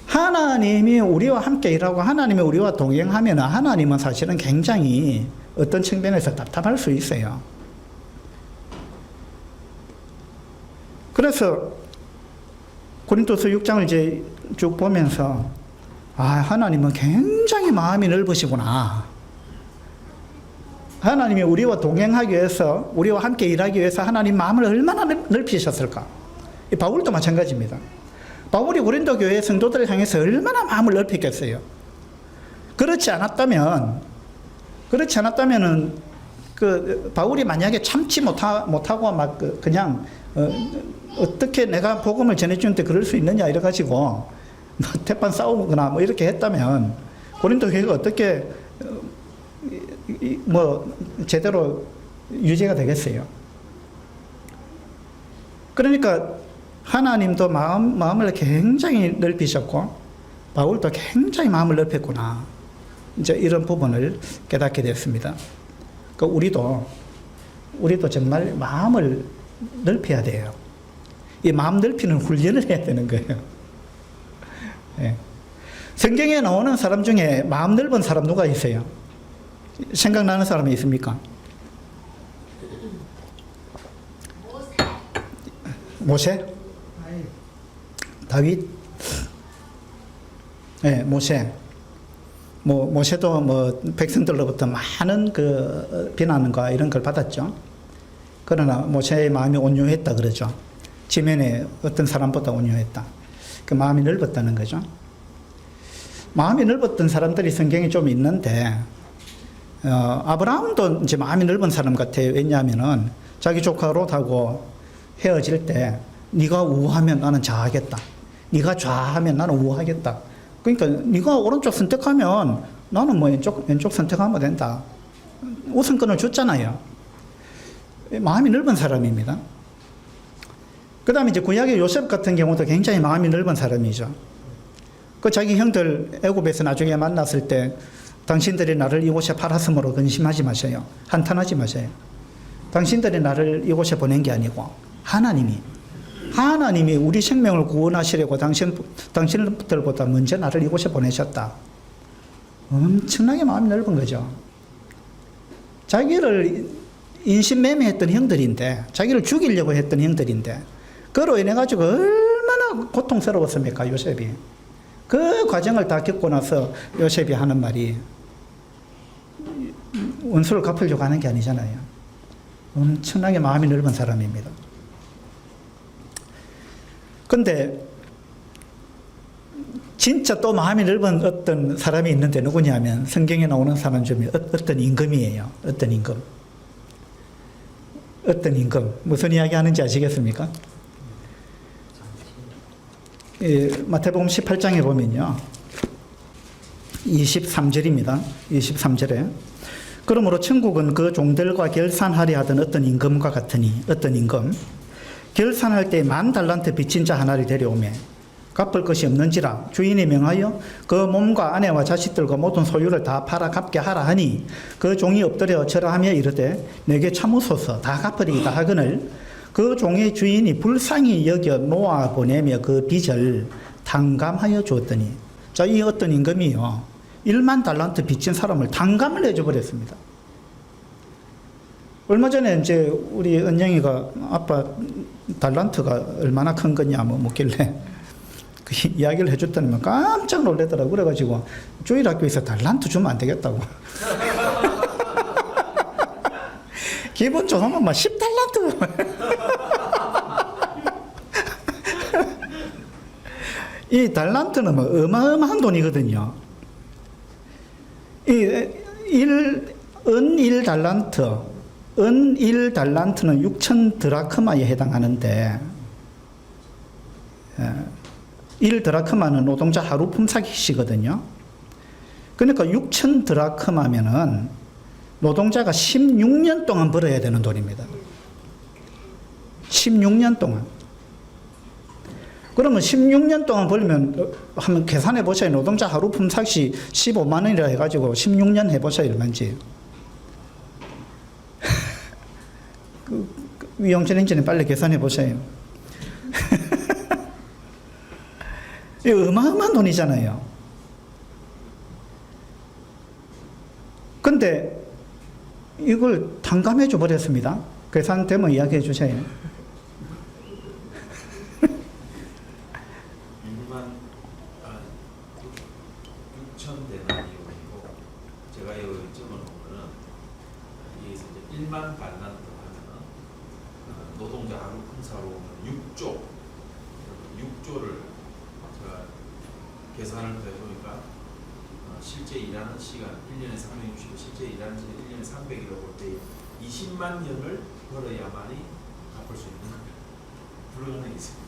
하나님이 우리와 함께 일하고 하나님이 우리와 동행하면 하나님은 사실은 굉장히 어떤 측면에서 답답할 수 있어요. 그래서 고린도서 6장을 이제 쭉 보면서 하나님은 굉장히 마음이 넓으시구나. 하나님이 우리와 동행하기 위해서, 우리와 함께 일하기 위해서 하나님 마음을 얼마나 넓히셨을까. 바울도 마찬가지입니다. 바울이 고린도 교회 성도들을 향해서 얼마나 마음을 넓혔겠어요. 그렇지 않았다면은 그 바울이 만약에 참지 못하고 막 그냥 어떻게 내가 복음을 전해주는데 그럴 수 있느냐 이래가지고 뭐 태판 싸우거나 뭐 이렇게 했다면 고린도 교회가 어떻게 뭐 제대로 유지가 되겠어요. 그러니까 하나님도 마음을 굉장히 넓히셨고 바울도 굉장히 마음을 넓혔구나. 이제 이런 부분을 깨닫게 됐습니다. 그러니까 우리도 정말 마음을 넓혀야 돼요. 이 마음 넓히는 훈련을 해야 되는 거예요. 네. 성경에 나오는 사람 중에 마음 넓은 사람 누가 있어요? 생각나는 사람이 있습니까? 모세? 다윗? 네, 모세. 모세도 백성들로부터 많은 그 비난과 이런 걸 받았죠. 그러나 모세의 마음이 온유했다 그러죠. 지면에 어떤 사람보다 온유했다. 그 마음이 넓었다는 거죠. 마음이 넓었던 사람들이 성경에 좀 있는데, 아브라함도 이제 마음이 넓은 사람 같아요. 왜냐하면은 자기 조카 롯하고 헤어질 때 네가 우하면 나는 좌하겠다. 네가 좌하면 나는 우하겠다. 그러니까 네가 오른쪽 선택하면 나는 뭐 왼쪽 선택하면 된다. 우선권을 줬잖아요. 마음이 넓은 사람입니다. 그 다음에 이제 구약의 요셉 같은 경우도 굉장히 마음이 넓은 사람이죠. 그 자기 형들 애굽에서 나중에 만났을 때 당신들이 나를 이곳에 팔았으므로 근심하지 마세요. 한탄하지 마세요. 당신들이 나를 이곳에 보낸 게 아니고 하나님이 우리 생명을 구원하시려고 당신들보다 먼저 나를 이곳에 보내셨다. 엄청나게 마음이 넓은 거죠. 자기를 인신매매했던 형들인데, 자기를 죽이려고 했던 형들인데, 그로 인해 가지고 얼마나 고통스러웠습니까, 요셉이. 그 과정을 다 겪고 나서 요셉이 하는 말이 원수를 갚으려고 하는 게 아니잖아요. 엄청나게 마음이 넓은 사람입니다. 근데 진짜 또 마음이 넓은 어떤 사람이 있는데 누구냐면 성경에 나오는 사람 중에 어떤 임금이에요. 어떤 임금. 무슨 이야기 하는지 아시겠습니까? 마태복음 18장에 보면요. 23절입니다. 23절에. 그러므로 천국은 그 종들과 결산하려 하던 어떤 임금과 같으니, 어떤 임금. 결산할 때 10,000달란트 빚진 자 하나를 데려오매 갚을 것이 없는지라 주인이 명하여 그 몸과 아내와 자식들과 모든 소유를 다 팔아 갚게 하라 하니 그 종이 엎드려 절하하며 이르되 내게 참으소서 다 갚으리이다 하거늘 그 종의 주인이 불쌍히 여겨 놓아 보내며 그 빚을 탕감하여 주었더니, 자, 이 어떤 임금이요 10,000달란트 빚진 사람을 탕감을 해줘 버렸습니다. 얼마 전에 이제 우리 은영이가 아빠 달란트가 얼마나 큰 거냐 뭐 묻길래 그 이야기를 해줬더니 깜짝 놀라더라고. 그래가지고 주일학교에서 달란트 주면 안 되겠다고. 기분 좋으면 막 10달란트. 이 달란트는 뭐 어마어마한 돈이거든요. 은 1달란트. 은 1달란트는 6,000 드라크마에 해당하는데 1 드라크마는 노동자 하루 품삯이거든요. 그러니까 6,000 드라크마면은 노동자가 16년 동안 벌어야 되는 돈입니다. 16년 동안. 그러면 16년 동안 벌면 한번 계산해 보셔요. 노동자 하루 품삯이 15만 원이라 해가지고 16년 해보셔요. 얼마인지. 위용진 행진에 빨리 계산해 보세요. 이 어마어마한 돈이잖아요. 근데 이걸 탕감해 줘 버렸습니다. 계산되면 이야기해 주세요. 6,000데나리온이고 제가 여기 적어놓은 거는 여기서 이제 1만 달란트 하면은 노동자 하루 품사로 6조를 제가 계산을 해보니까 실제 일하는 시간 1년에 365 실제 일하는 시간 1년에 300일로 볼 때 20만 년을 벌어야만이 갚을 수 있는 불가능이 있습니다.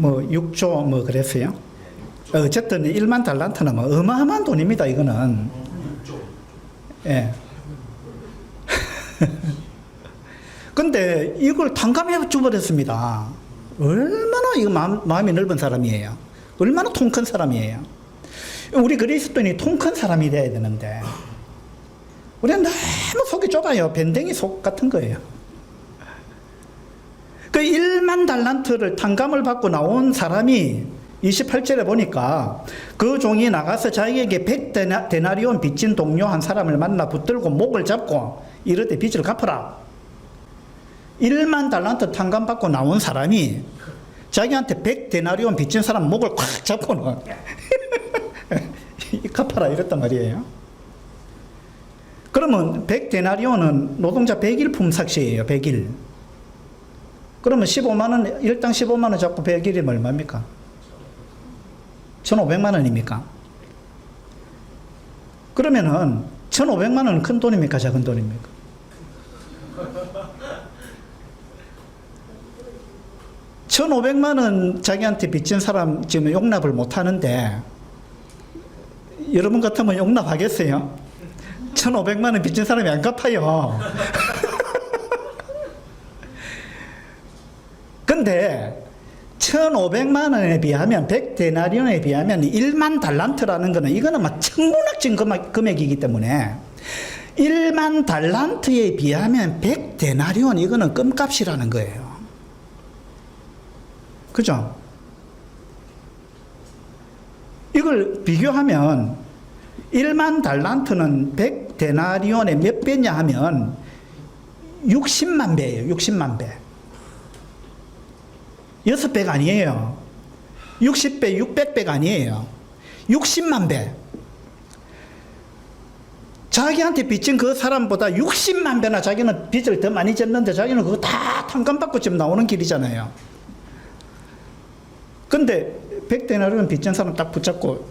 뭐 6조 뭐 그랬어요? 어쨌든 1만 달란트는 뭐 어마어마한 돈입니다. 이거는. 6조. 예. 근데 이걸 탕감해 줘버렸습니다. 얼마나 이거 마음이 넓은 사람이에요. 얼마나 통 큰 사람이에요. 우리 그리스도인이 통 큰 사람이 돼야 되는데 우리는 너무 속이 좁아요. 밴댕이 속 같은 거예요. 그 1만 달란트를 탕감을 받고 나온 사람이 28절에 보니까 그 종이 나가서 자기에게 100데나리온 빚진 동료 한 사람을 만나 붙들고 목을 잡고 이르되 빚을 갚으라. 1만 달란트 탕감 받고 나온 사람이 자기한테 100데나리온 빚진 사람 목을 꽉 잡고는 갚아라 이랬단 말이에요. 그러면 100데나리온은 노동자 100일 품삯이에요. 100일. 그러면 15만 원, 일당 15만 원 잡고 100일이면 얼마입니까? 1,500만 원입니까? 그러면은 1,500만 원은 큰 돈입니까? 작은 돈입니까? $1,500만 원 자기한테 빚진 사람 지금 용납을 못 하는데 여러분 같으면 용납하겠어요? 1,500만 원 빚진 사람이 안 갚아요. 근데 1,500만 원에 비하면 100데나리온에 비하면 1만 달란트라는 거는 이거는 막 천문학적인 금액이기 때문에 1만 달란트에 비하면 100데나리온 이거는 껌값이라는 거예요. 그죠? 이걸 비교하면 1만 달란트는 100데나리온의 몇 배냐 하면 60만 배예요. 60만 배. 6배가 아니에요. 60배, 600배가 아니에요. 60만 배. 자기한테 빚진 그 사람보다 60만 배나 자기는 빚을 더 많이 졌는데 자기는 그거 다 탕감받고 지금 나오는 길이잖아요. 근데 100데나리온 빚진 사람 딱 붙잡고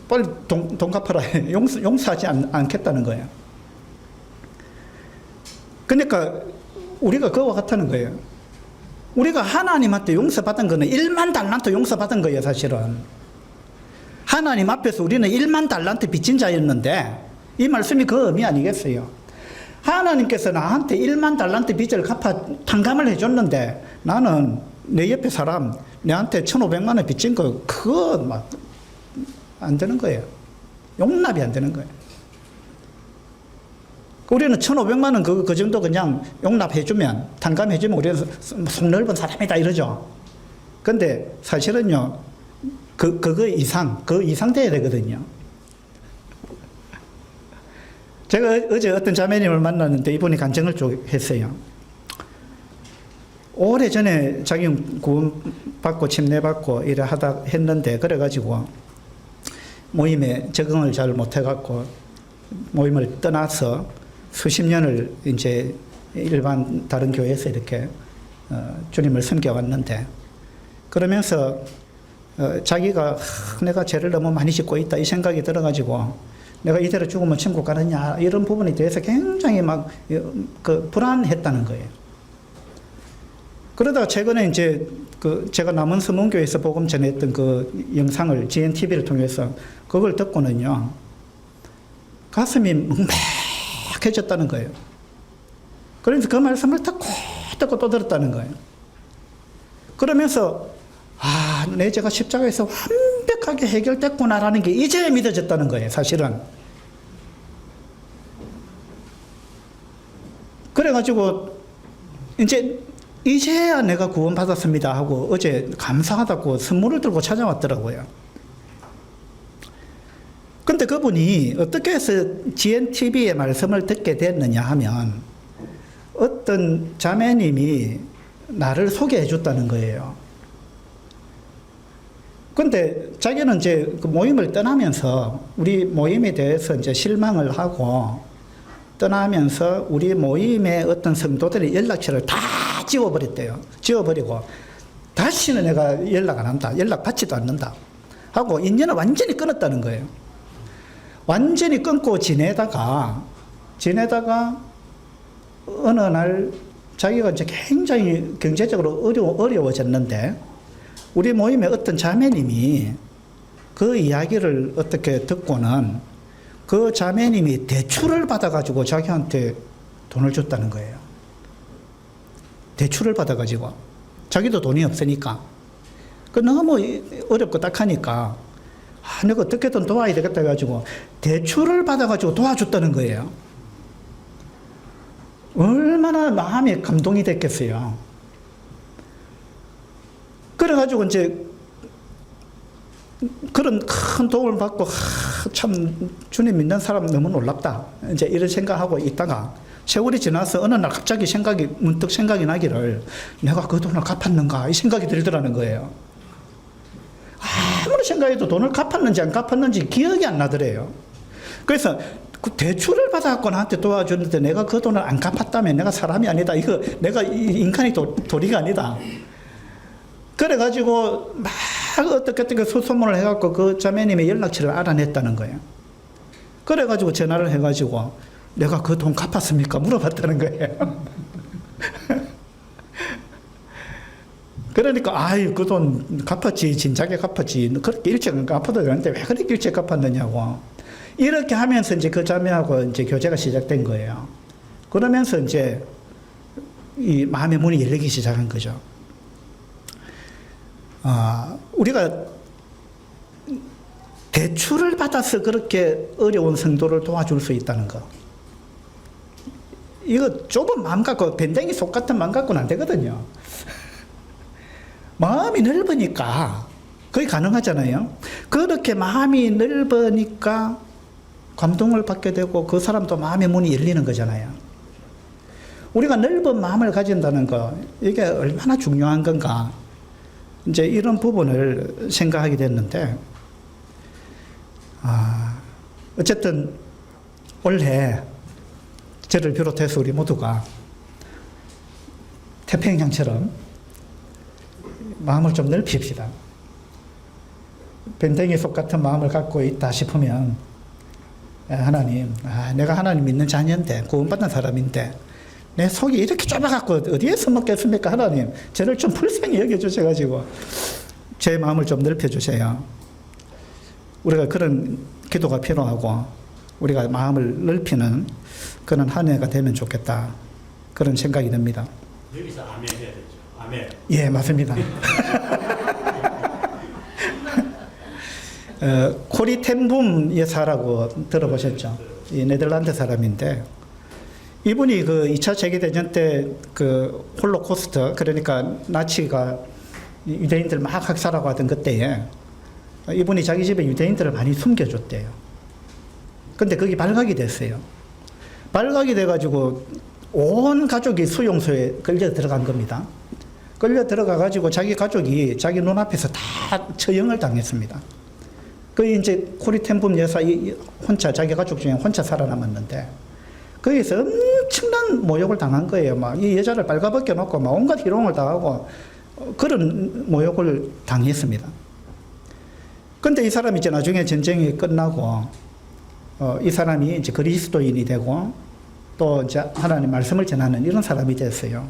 빨리 돈 갚아라. 용서하지 않겠다는 거예요. 그러니까 우리가 그와 같다는 거예요. 우리가 하나님한테 용서받은 거는 1만 달란트 용서받은 거예요, 사실은. 하나님 앞에서 우리는 1만 달란트 빚진 자였는데 이 말씀이 그 의미 아니겠어요? 하나님께서 나한테 1만 달란트 빚을 갚아 탕감을 해줬는데 나는 내 옆에 사람 내한테 1,500만 원 빚진 거 그거 막 안 되는 거예요. 용납이 안 되는 거예요. 우리는 1,500만 원 그 정도 그냥 용납해주면 탕감해주면 우리는 속 넓은 사람이다 이러죠. 근데 사실은요 그 이상 돼야 되거든요. 제가 어제 어떤 자매님을 만났는데 이분이 간증을 쭉 했어요. 오래전에 자기 구원받고 침례받고 이래 하다 했는데 그래가지고 모임에 적응을 잘 못해갖고 모임을 떠나서 수십 년을 이제 일반 다른 교회에서 이렇게 주님을 섬겨왔는데 그러면서 자기가 내가 죄를 너무 많이 짓고 있다 이 생각이 들어가지고 내가 이대로 죽으면 천국 가느냐 이런 부분에 대해서 굉장히 막 불안했다는 거예요. 그러다가 최근에 이제 제가 남원서 문교에서 복음 전했던 그 영상을 GNTV를 통해서 그걸 듣고는요 가슴이 묵묵해졌다는 거예요. 그래서 그 말씀을 듣고 또 들었다는 거예요. 그러면서 내 죄가 십자가에서 완벽하게 해결됐구나라는 게 이제 믿어졌다는 거예요, 사실은. 그래가지고 이제야 내가 구원받았습니다 하고 어제 감사하다고 선물을 들고 찾아왔더라고요. 근데 그분이 어떻게 해서 GNTV의 말씀을 듣게 됐느냐 하면 어떤 자매님이 나를 소개해 줬다는 거예요. 근데 자기는 이제 그 모임을 떠나면서 우리 모임에 대해서 이제 실망을 하고 떠나면서 우리 모임의 어떤 성도들의 연락처를 다 지워버렸대요. 지워버리고 다시는 내가 연락 안 한다. 연락 받지도 않는다. 하고 인연을 완전히 끊었다는 거예요. 완전히 끊고 지내다가 어느 날 자기가 이제 굉장히 경제적으로 어려워졌는데 우리 모임에 어떤 자매님이 그 이야기를 어떻게 듣고는 그 자매님이 대출을 받아가지고 자기한테 돈을 줬다는 거예요. 대출을 받아가지고 자기도 돈이 없으니까 그 너무 어렵고 딱하니까 내가 어떻게든 도와야 되겠다 해가지고 대출을 받아가지고 도와줬다는 거예요. 얼마나 마음이 감동이 됐겠어요. 그래가지고 이제 그런 큰 도움을 받고 참 주님 믿는 사람 너무 놀랍다 이제 이런 생각하고 있다가 세월이 지나서 어느 날 갑자기 문득 생각이 나기를 내가 그 돈을 갚았는가 이 생각이 들더라는 거예요. 아무리 생각해도 돈을 갚았는지 안 갚았는지 기억이 안 나더래요. 그래서 그 대출을 받아갖고 나한테 도와줬는데 내가 그 돈을 안 갚았다면 내가 사람이 아니다. 이거 내가 인간이 도리가 아니다. 그래가지고 막 어떻게 소소문을 해갖고 그 자매님의 연락처를 알아냈다는 거예요. 그래가지고 전화를 해가지고 내가 그 돈 갚았습니까? 물어봤다는 거예요. 그러니까 그 돈 갚았지 진작에 갚았지 그렇게 일찍 안 갚아도 되는데 왜 그렇게 일찍 갚았느냐고 이렇게 하면서 이제 그 자매하고 이제 교제가 시작된 거예요. 그러면서 이제 이 마음의 문이 열리기 시작한 거죠. 우리가 대출을 받아서 그렇게 어려운 성도를 도와줄 수 있다는 거. 이거 좁은 마음 갖고 밴댕이 속 같은 마음 갖고는 안 되거든요. 마음이 넓으니까 그게 가능하잖아요. 그렇게 마음이 넓으니까 감동을 받게 되고 그 사람도 마음의 문이 열리는 거잖아요. 우리가 넓은 마음을 가진다는 거, 이게 얼마나 중요한 건가. 이제 이런 부분을 생각하게 됐는데, 어쨌든 올해 저를 비롯해서 우리 모두가 태평양처럼 마음을 좀 넓힙시다. 밴댕이 속 같은 마음을 갖고 있다 싶으면 하나님, 내가 하나님 믿는 자녀인데, 구원받은 사람인데 내 속이 이렇게 좁아갖고 어디에서 먹겠습니까? 하나님, 저를 좀 불쌍히 여겨주셔가지고 제 마음을 좀 넓혀주세요. 우리가 그런 기도가 필요하고 우리가 마음을 넓히는 그런 한 해가 되면 좋겠다, 그런 생각이 듭니다. 여기서 아멘 해야 되죠. 아멘. 예, 맞습니다. 코리 텐붐 여사라고 들어보셨죠? 이 네덜란드 사람인데, 이분이 그 2차 세계대전 때 그 홀로코스트, 그러니까 나치가 유대인들 막 학살하고 하던 그때에 이분이 자기 집에 유대인들을 많이 숨겨줬대요. 근데 그게 발각이 됐어요. 발각이 돼가지고 온 가족이 수용소에 끌려 들어간 겁니다. 끌려 들어가가지고 자기 가족이 자기 눈앞에서 다 처형을 당했습니다. 그 이제 코리 텐붐 여사 혼자, 자기 가족 중에 혼자 살아남았는데, 거기서 엄청난 모욕을 당한 거예요. 막 이 여자를 빨가벗겨 놓고 막 온갖 희롱을 당하고 그런 모욕을 당했습니다. 근데 이 사람이 이제 나중에 전쟁이 끝나고 이 사람이 이제 그리스도인이 되고 또 이제 하나님 말씀을 전하는 이런 사람이 됐어요.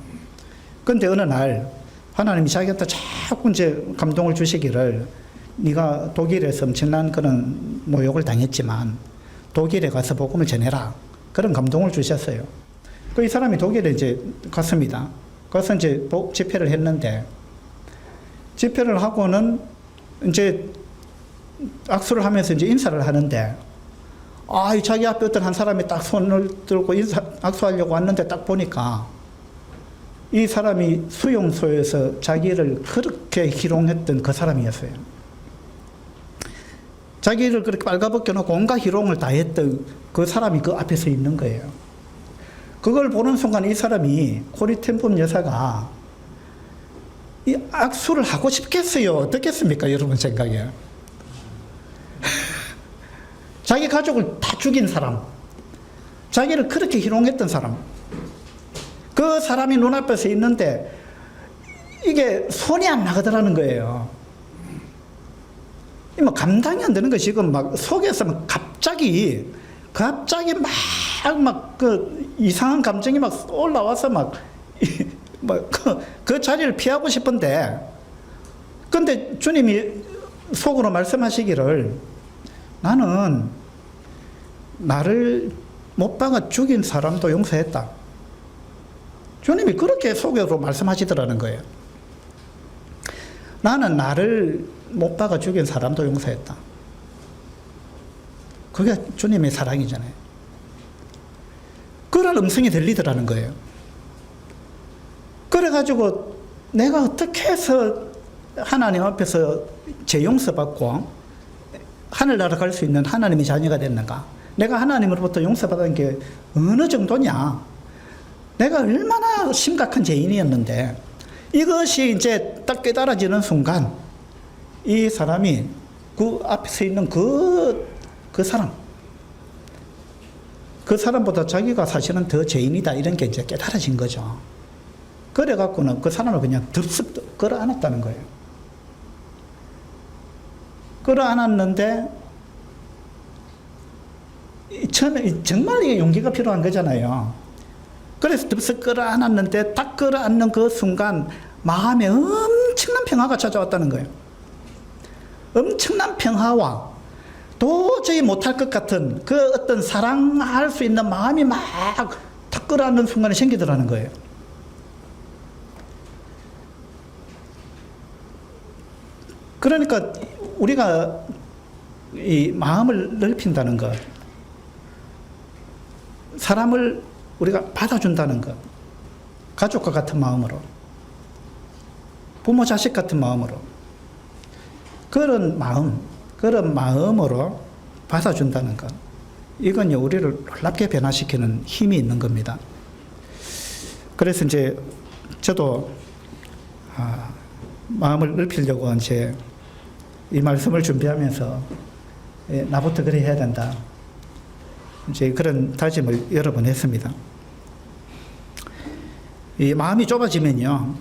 근데 어느 날 하나님이 자기한테 자꾸 이제 감동을 주시기를, 네가 독일에서 엄청난 그런 모욕을 당했지만 독일에 가서 복음을 전해라, 그런 감동을 주셨어요. 그 이 사람이 독일에 이제 갔습니다. 가서 이제 집회를 했는데, 집회를 하고는 이제 악수를 하면서 이제 인사를 하는데, 자기 앞에 어떤 한 사람이 딱 손을 들고 악수하려고 왔는데 딱 보니까 이 사람이 수용소에서 자기를 그렇게 희롱했던 그 사람이었어요. 자기를 그렇게 빨가벗겨 놓고 온갖 희롱을 다 했던 그 사람이 그 앞에 서 있는 거예요. 그걸 보는 순간 이 사람이, 코리 텐붐 여사가 이 악수를 하고 싶겠어요? 어떻겠습니까? 여러분 생각에. 자기 가족을 다 죽인 사람, 자기를 그렇게 희롱했던 사람, 그 사람이 눈앞에 서 있는데 이게 손이 안 나가더라는 거예요. 뭐 감당이 안 되는 거. 지금 막 속에서 막 갑자기 막 그 이상한 감정이 막 올라와서 그 자리를 피하고 싶은데, 근데 주님이 속으로 말씀하시기를, 나는 나를 못 박아 죽인 사람도 용서했다. 주님이 그렇게 속으로 말씀하시더라는 거예요. 나는 나를 못 박아 죽인 사람도 용서했다. 그게 주님의 사랑이잖아요. 그런 음성이 들리더라는 거예요. 그래가지고 내가 어떻게 해서 하나님 앞에서 재용서받고 하늘나라 갈 수 있는 하나님의 자녀가 됐는가? 내가 하나님으로부터 용서받은 게 어느 정도냐? 내가 얼마나 심각한 죄인이었는데, 이것이 이제 딱 깨달아지는 순간 이 사람이 그 앞에 서 있는 그 사람보다 자기가 사실은 더 죄인이다, 이런 게 이제 깨달아진 거죠. 그래갖고는 그 사람을 그냥 덥석 끌어안았다는 거예요. 끌어안았는데, 처음에 정말 이게 용기가 필요한 거잖아요. 그래서 덥석 끌어안았는데, 딱 끌어안는 그 순간 마음에 엄청난 평화가 찾아왔다는 거예요. 엄청난 평화와 도저히 못할 것 같은 그 어떤 사랑할 수 있는 마음이 막 탁 끌어안는 순간에 생기더라는 거예요. 그러니까 우리가 이 마음을 넓힌다는 것, 사람을 우리가 받아준다는 것. 가족과 같은 마음으로. 부모 자식 같은 마음으로. 그런 마음으로 받아준다는 것. 이건요, 우리를 놀랍게 변화시키는 힘이 있는 겁니다. 그래서 이제 저도 마음을 넓히려고 이제 이 말씀을 준비하면서 나부터 그래 해야 된다. 이제 그런 다짐을 여러 번 했습니다. 이 마음이 좁아지면요,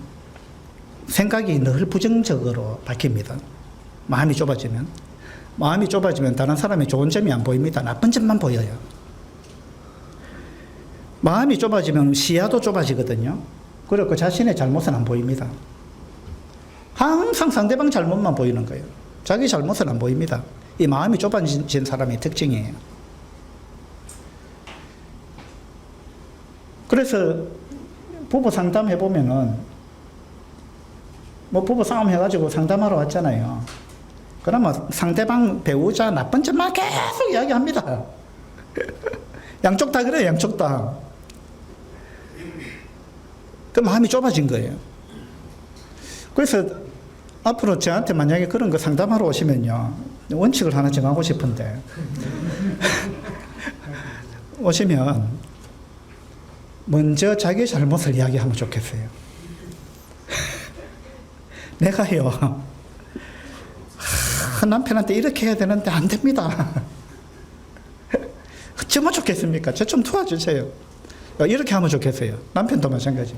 생각이 늘 부정적으로 바뀝니다. 마음이 좁아지면 다른 사람의 좋은 점이 안 보입니다. 나쁜 점만 보여요. 마음이 좁아지면 시야도 좁아지거든요. 그리고 그 자신의 잘못은 안 보입니다. 항상 상대방 잘못만 보이는 거예요. 자기 잘못은 안 보입니다. 이 마음이 좁아진 사람의 특징이에요. 그래서 부부 상담해보면은, 뭐 부부 싸움 해가지고 상담하러 왔잖아요. 그러면 상대방 배우자 나쁜 점만 계속 이야기합니다. 양쪽 다 그래요, 양쪽 다. 그 마음이 좁아진 거예요. 그래서 앞으로 저한테 만약에 그런 거 상담하러 오시면요, 원칙을 하나 정하고 싶은데, 오시면 먼저 자기 잘못을 이야기하면 좋겠어요. 내가요, 남편한테 이렇게 해야 되는데 안 됩니다. 어쩌면 좋겠습니까? 저 좀 도와주세요. 이렇게 하면 좋겠어요. 남편도 마찬가지.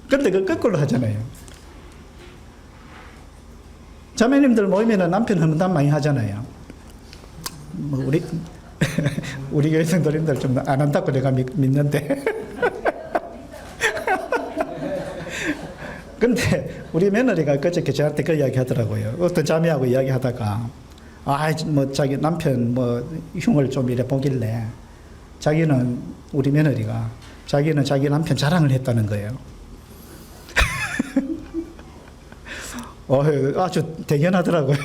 그런데 그 거꾸로 하잖아요. 자매님들 모이면 남편 험담 많이 하잖아요. 뭐 우리 교회 성도님들 좀 안 한다고 내가 믿는데. 근데 우리 며느리가 그저께 저한테 그 이야기 하더라고요. 어떤 자매하고 이야기 하다가, 뭐 자기 남편 뭐 흉을 좀 이래 보길래 우리 며느리가 자기는 자기 남편 자랑을 했다는 거예요. 아주 대견하더라고요.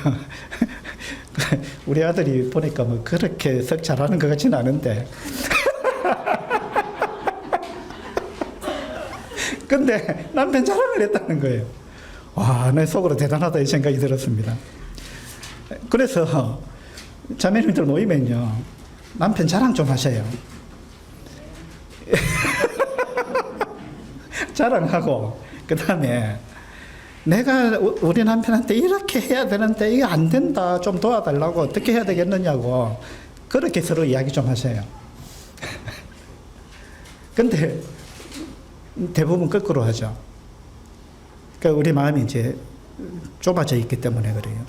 우리 아들이 보니까 뭐 그렇게 썩 잘하는 것 같지는 않은데. 근데 남편 자랑을 했다는 거예요. 와, 내 속으로 대단하다 이 생각이 들었습니다. 그래서 자매님들 모이면요, 남편 자랑 좀 하세요. 자랑하고, 그 다음에 내가 우리 남편한테 이렇게 해야 되는데 이게 안 된다, 좀 도와달라고, 어떻게 해야 되겠느냐고, 그렇게 서로 이야기 좀 하세요. 근데 대부분 거꾸로 하죠. 그러니까 우리 마음이 이제 좁아져 있기 때문에 그래요.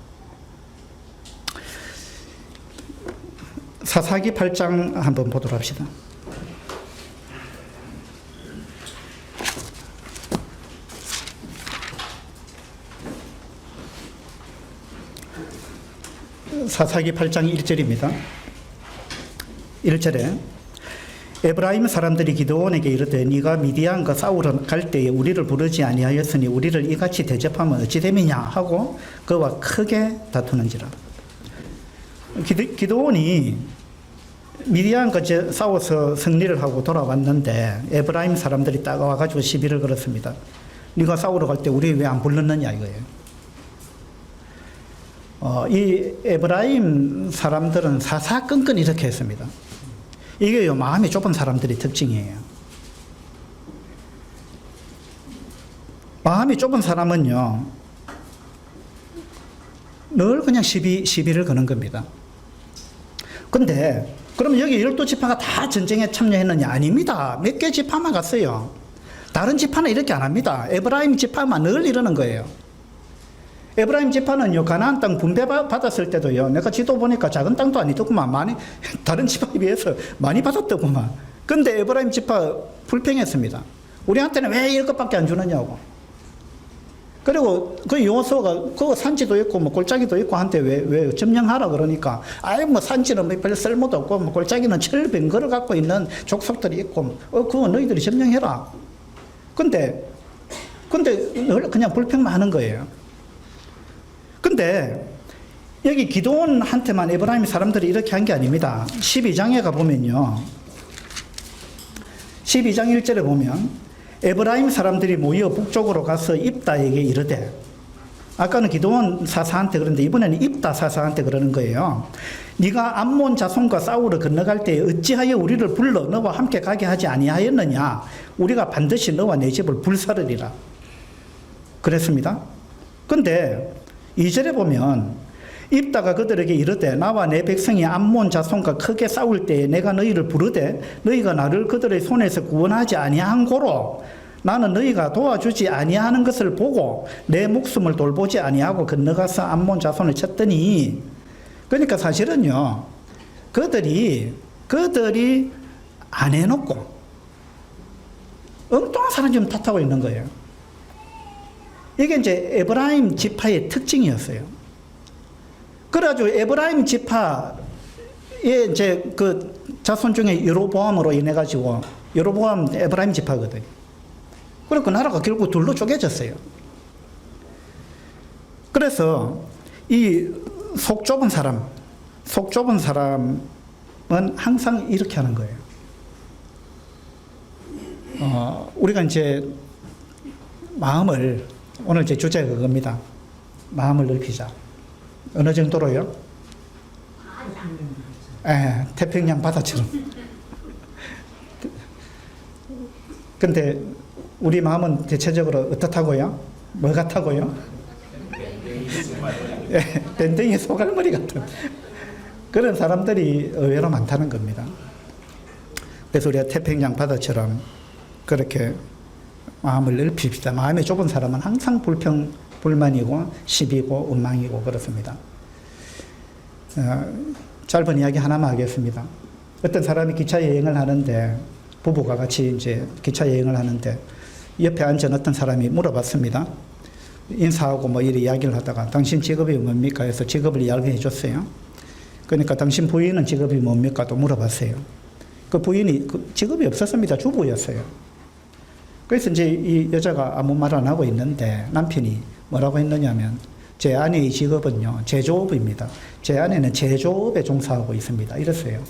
사사기 8장 한번 보도록 합시다. 사사기 8장 1절입니다. 1절에 에브라임 사람들이 기드온에게 이르되 네가 미디안과 싸우러 갈 때에 우리를 부르지 아니하였으니 우리를 이같이 대접하면 어찌 됨이냐 하고 그와 크게 다투는지라. 기드온이 미디안과 싸워서 승리를 하고 돌아왔는데 에브라임 사람들이 따가와가지고 시비를 걸었습니다. 네가 싸우러 갈 때 우리 왜 안 불렀느냐 이거예요. 이 에브라임 사람들은 사사건건 이렇게 했습니다. 이게요, 마음이 좁은 사람들의 특징이에요. 마음이 좁은 사람은요, 늘 그냥 시비를 거는 겁니다. 근데, 그럼 여기 12지파가 다 전쟁에 참여했느냐? 아닙니다. 몇 개 지파만 갔어요. 다른 지파는 이렇게 안 합니다. 에브라임 지파만 늘 이러는 거예요. 에브라임 지파는요, 가나안 땅 분배 받았을 때도요, 내가 지도 보니까 작은 땅도 아니더구만, 많이, 다른 지파에 비해서 많이 받았더구만. 근데 에브라임 지파 불평했습니다. 우리한테는 왜 이것밖에 안 주느냐고. 그리고 그 요소가, 그거 산지도 있고, 뭐 골짜기도 있고 한테 왜 점령하라 그러니까, 뭐 산지는 뭐 별 쓸모도 없고, 뭐 골짜기는 철병 걸어 갖고 있는 족속들이 있고, 그거 너희들이 점령해라. 근데 늘 그냥 불평만 하는 거예요. 근데 여기 기드온한테만 에브라임 사람들이 이렇게 한 게 아닙니다. 12장에 가보면요. 12장 1절에 보면 에브라임 사람들이 모여 북쪽으로 가서 입다에게 이르되, 아까는 기드온 사사한테 그런데 이번에는 입다 사사한테 그러는 거예요. 네가 암몬 자손과 싸우러 건너갈 때에 어찌하여 우리를 불러 너와 함께 가게 하지 아니하였느냐? 우리가 반드시 너와 내 집을 불사르리라. 그랬습니다. 근데 2절에 보면 입다가 그들에게 이르되 나와 내 백성이 암몬 자손과 크게 싸울 때에 내가 너희를 부르되 너희가 나를 그들의 손에서 구원하지 아니한 고로 나는 너희가 도와주지 아니하는 것을 보고 내 목숨을 돌보지 아니하고 건너가서 암몬 자손을 쳤더니, 그러니까 사실은요, 그들이 안 해놓고 엉뚱한 사람 지금 탓하고 있는 거예요. 이게 이제 에브라임 지파의 특징이었어요. 그래가지고 에브라임 지파의 이제 그 자손 중에 여로보암으로 인해 가지고, 여로보암 에브라임 지파거든요. 그리고 그 나라가 결국 둘로 쪼개졌어요. 그래서 이 속 좁은 사람은 항상 이렇게 하는 거예요. 우리가 이제 마음을, 오늘 제 주제가 그겁니다. 마음을 넓히자. 어느 정도로요? 태평양 바다처럼. 근데 우리 마음은 대체적으로 어떻다고요? 뭐 같다고요? 밴댕이 소갈머리 같은 그런 사람들이 의외로 많다는 겁니다. 그래서 우리가 태평양 바다처럼 그렇게 마음을 넓힙시다. 마음이 좁은 사람은 항상 불만이고 시비고 원망이고 그렇습니다. 짧은 이야기 하나만 하겠습니다. 어떤 사람이 기차 여행을 하는데, 부부가 같이 이제 기차 여행을 하는데 옆에 앉은 어떤 사람이 물어봤습니다. 인사하고 뭐 이렇게 이야기를 하다가 당신 직업이 뭡니까 해서 직업을 이야기해 줬어요. 그러니까 당신 부인은 직업이 뭡니까 또 물어봤어요. 그 부인이 직업이 없었습니다. 주부였어요. 그래서 이제 이 여자가 아무 말 안 하고 있는데 남편이 뭐라고 했느냐면, 제 아내의 직업은요 제조업입니다. 제 아내는 제조업에 종사하고 있습니다. 이랬어요.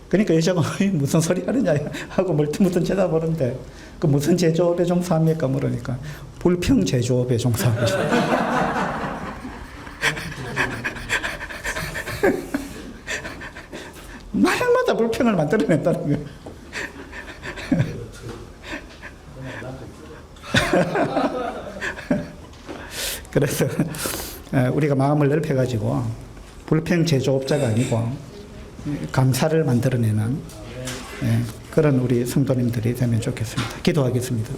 그러니까 여자가 무슨 소리 하느냐 하고 멀뚱멀뚱 쳐다보는데, 그 무슨 제조업에 종사합니까 물으니까 불평 제조업에 종사하고 있습니다. 마을마다 불평을 만들어냈다는 거예요. 그래서 우리가 마음을 넓혀가지고 불평 제조업자가 아니고 감사를 만들어내는 그런 우리 성도님들이 되면 좋겠습니다. 기도하겠습니다.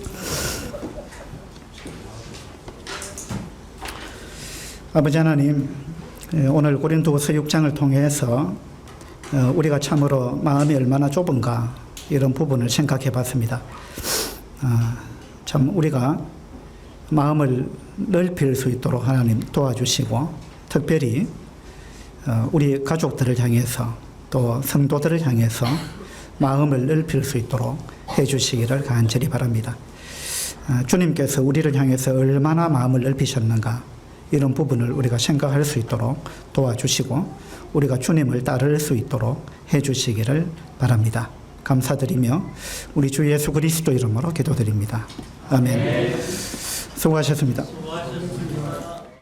아버지 하나님, 오늘 고린도후서 6장을 통해서 우리가 참으로 마음이 얼마나 좁은가 이런 부분을 생각해 봤습니다. 참 우리가 마음을 넓힐 수 있도록 하나님 도와주시고, 특별히 우리 가족들을 향해서 또 성도들을 향해서 마음을 넓힐 수 있도록 해주시기를 간절히 바랍니다. 주님께서 우리를 향해서 얼마나 마음을 넓히셨는가 이런 부분을 우리가 생각할 수 있도록 도와주시고 우리가 주님을 따를 수 있도록 해주시기를 바랍니다. 감사드리며 우리 주 예수 그리스도 이름으로 기도드립니다. 아멘. 수고하셨습니다.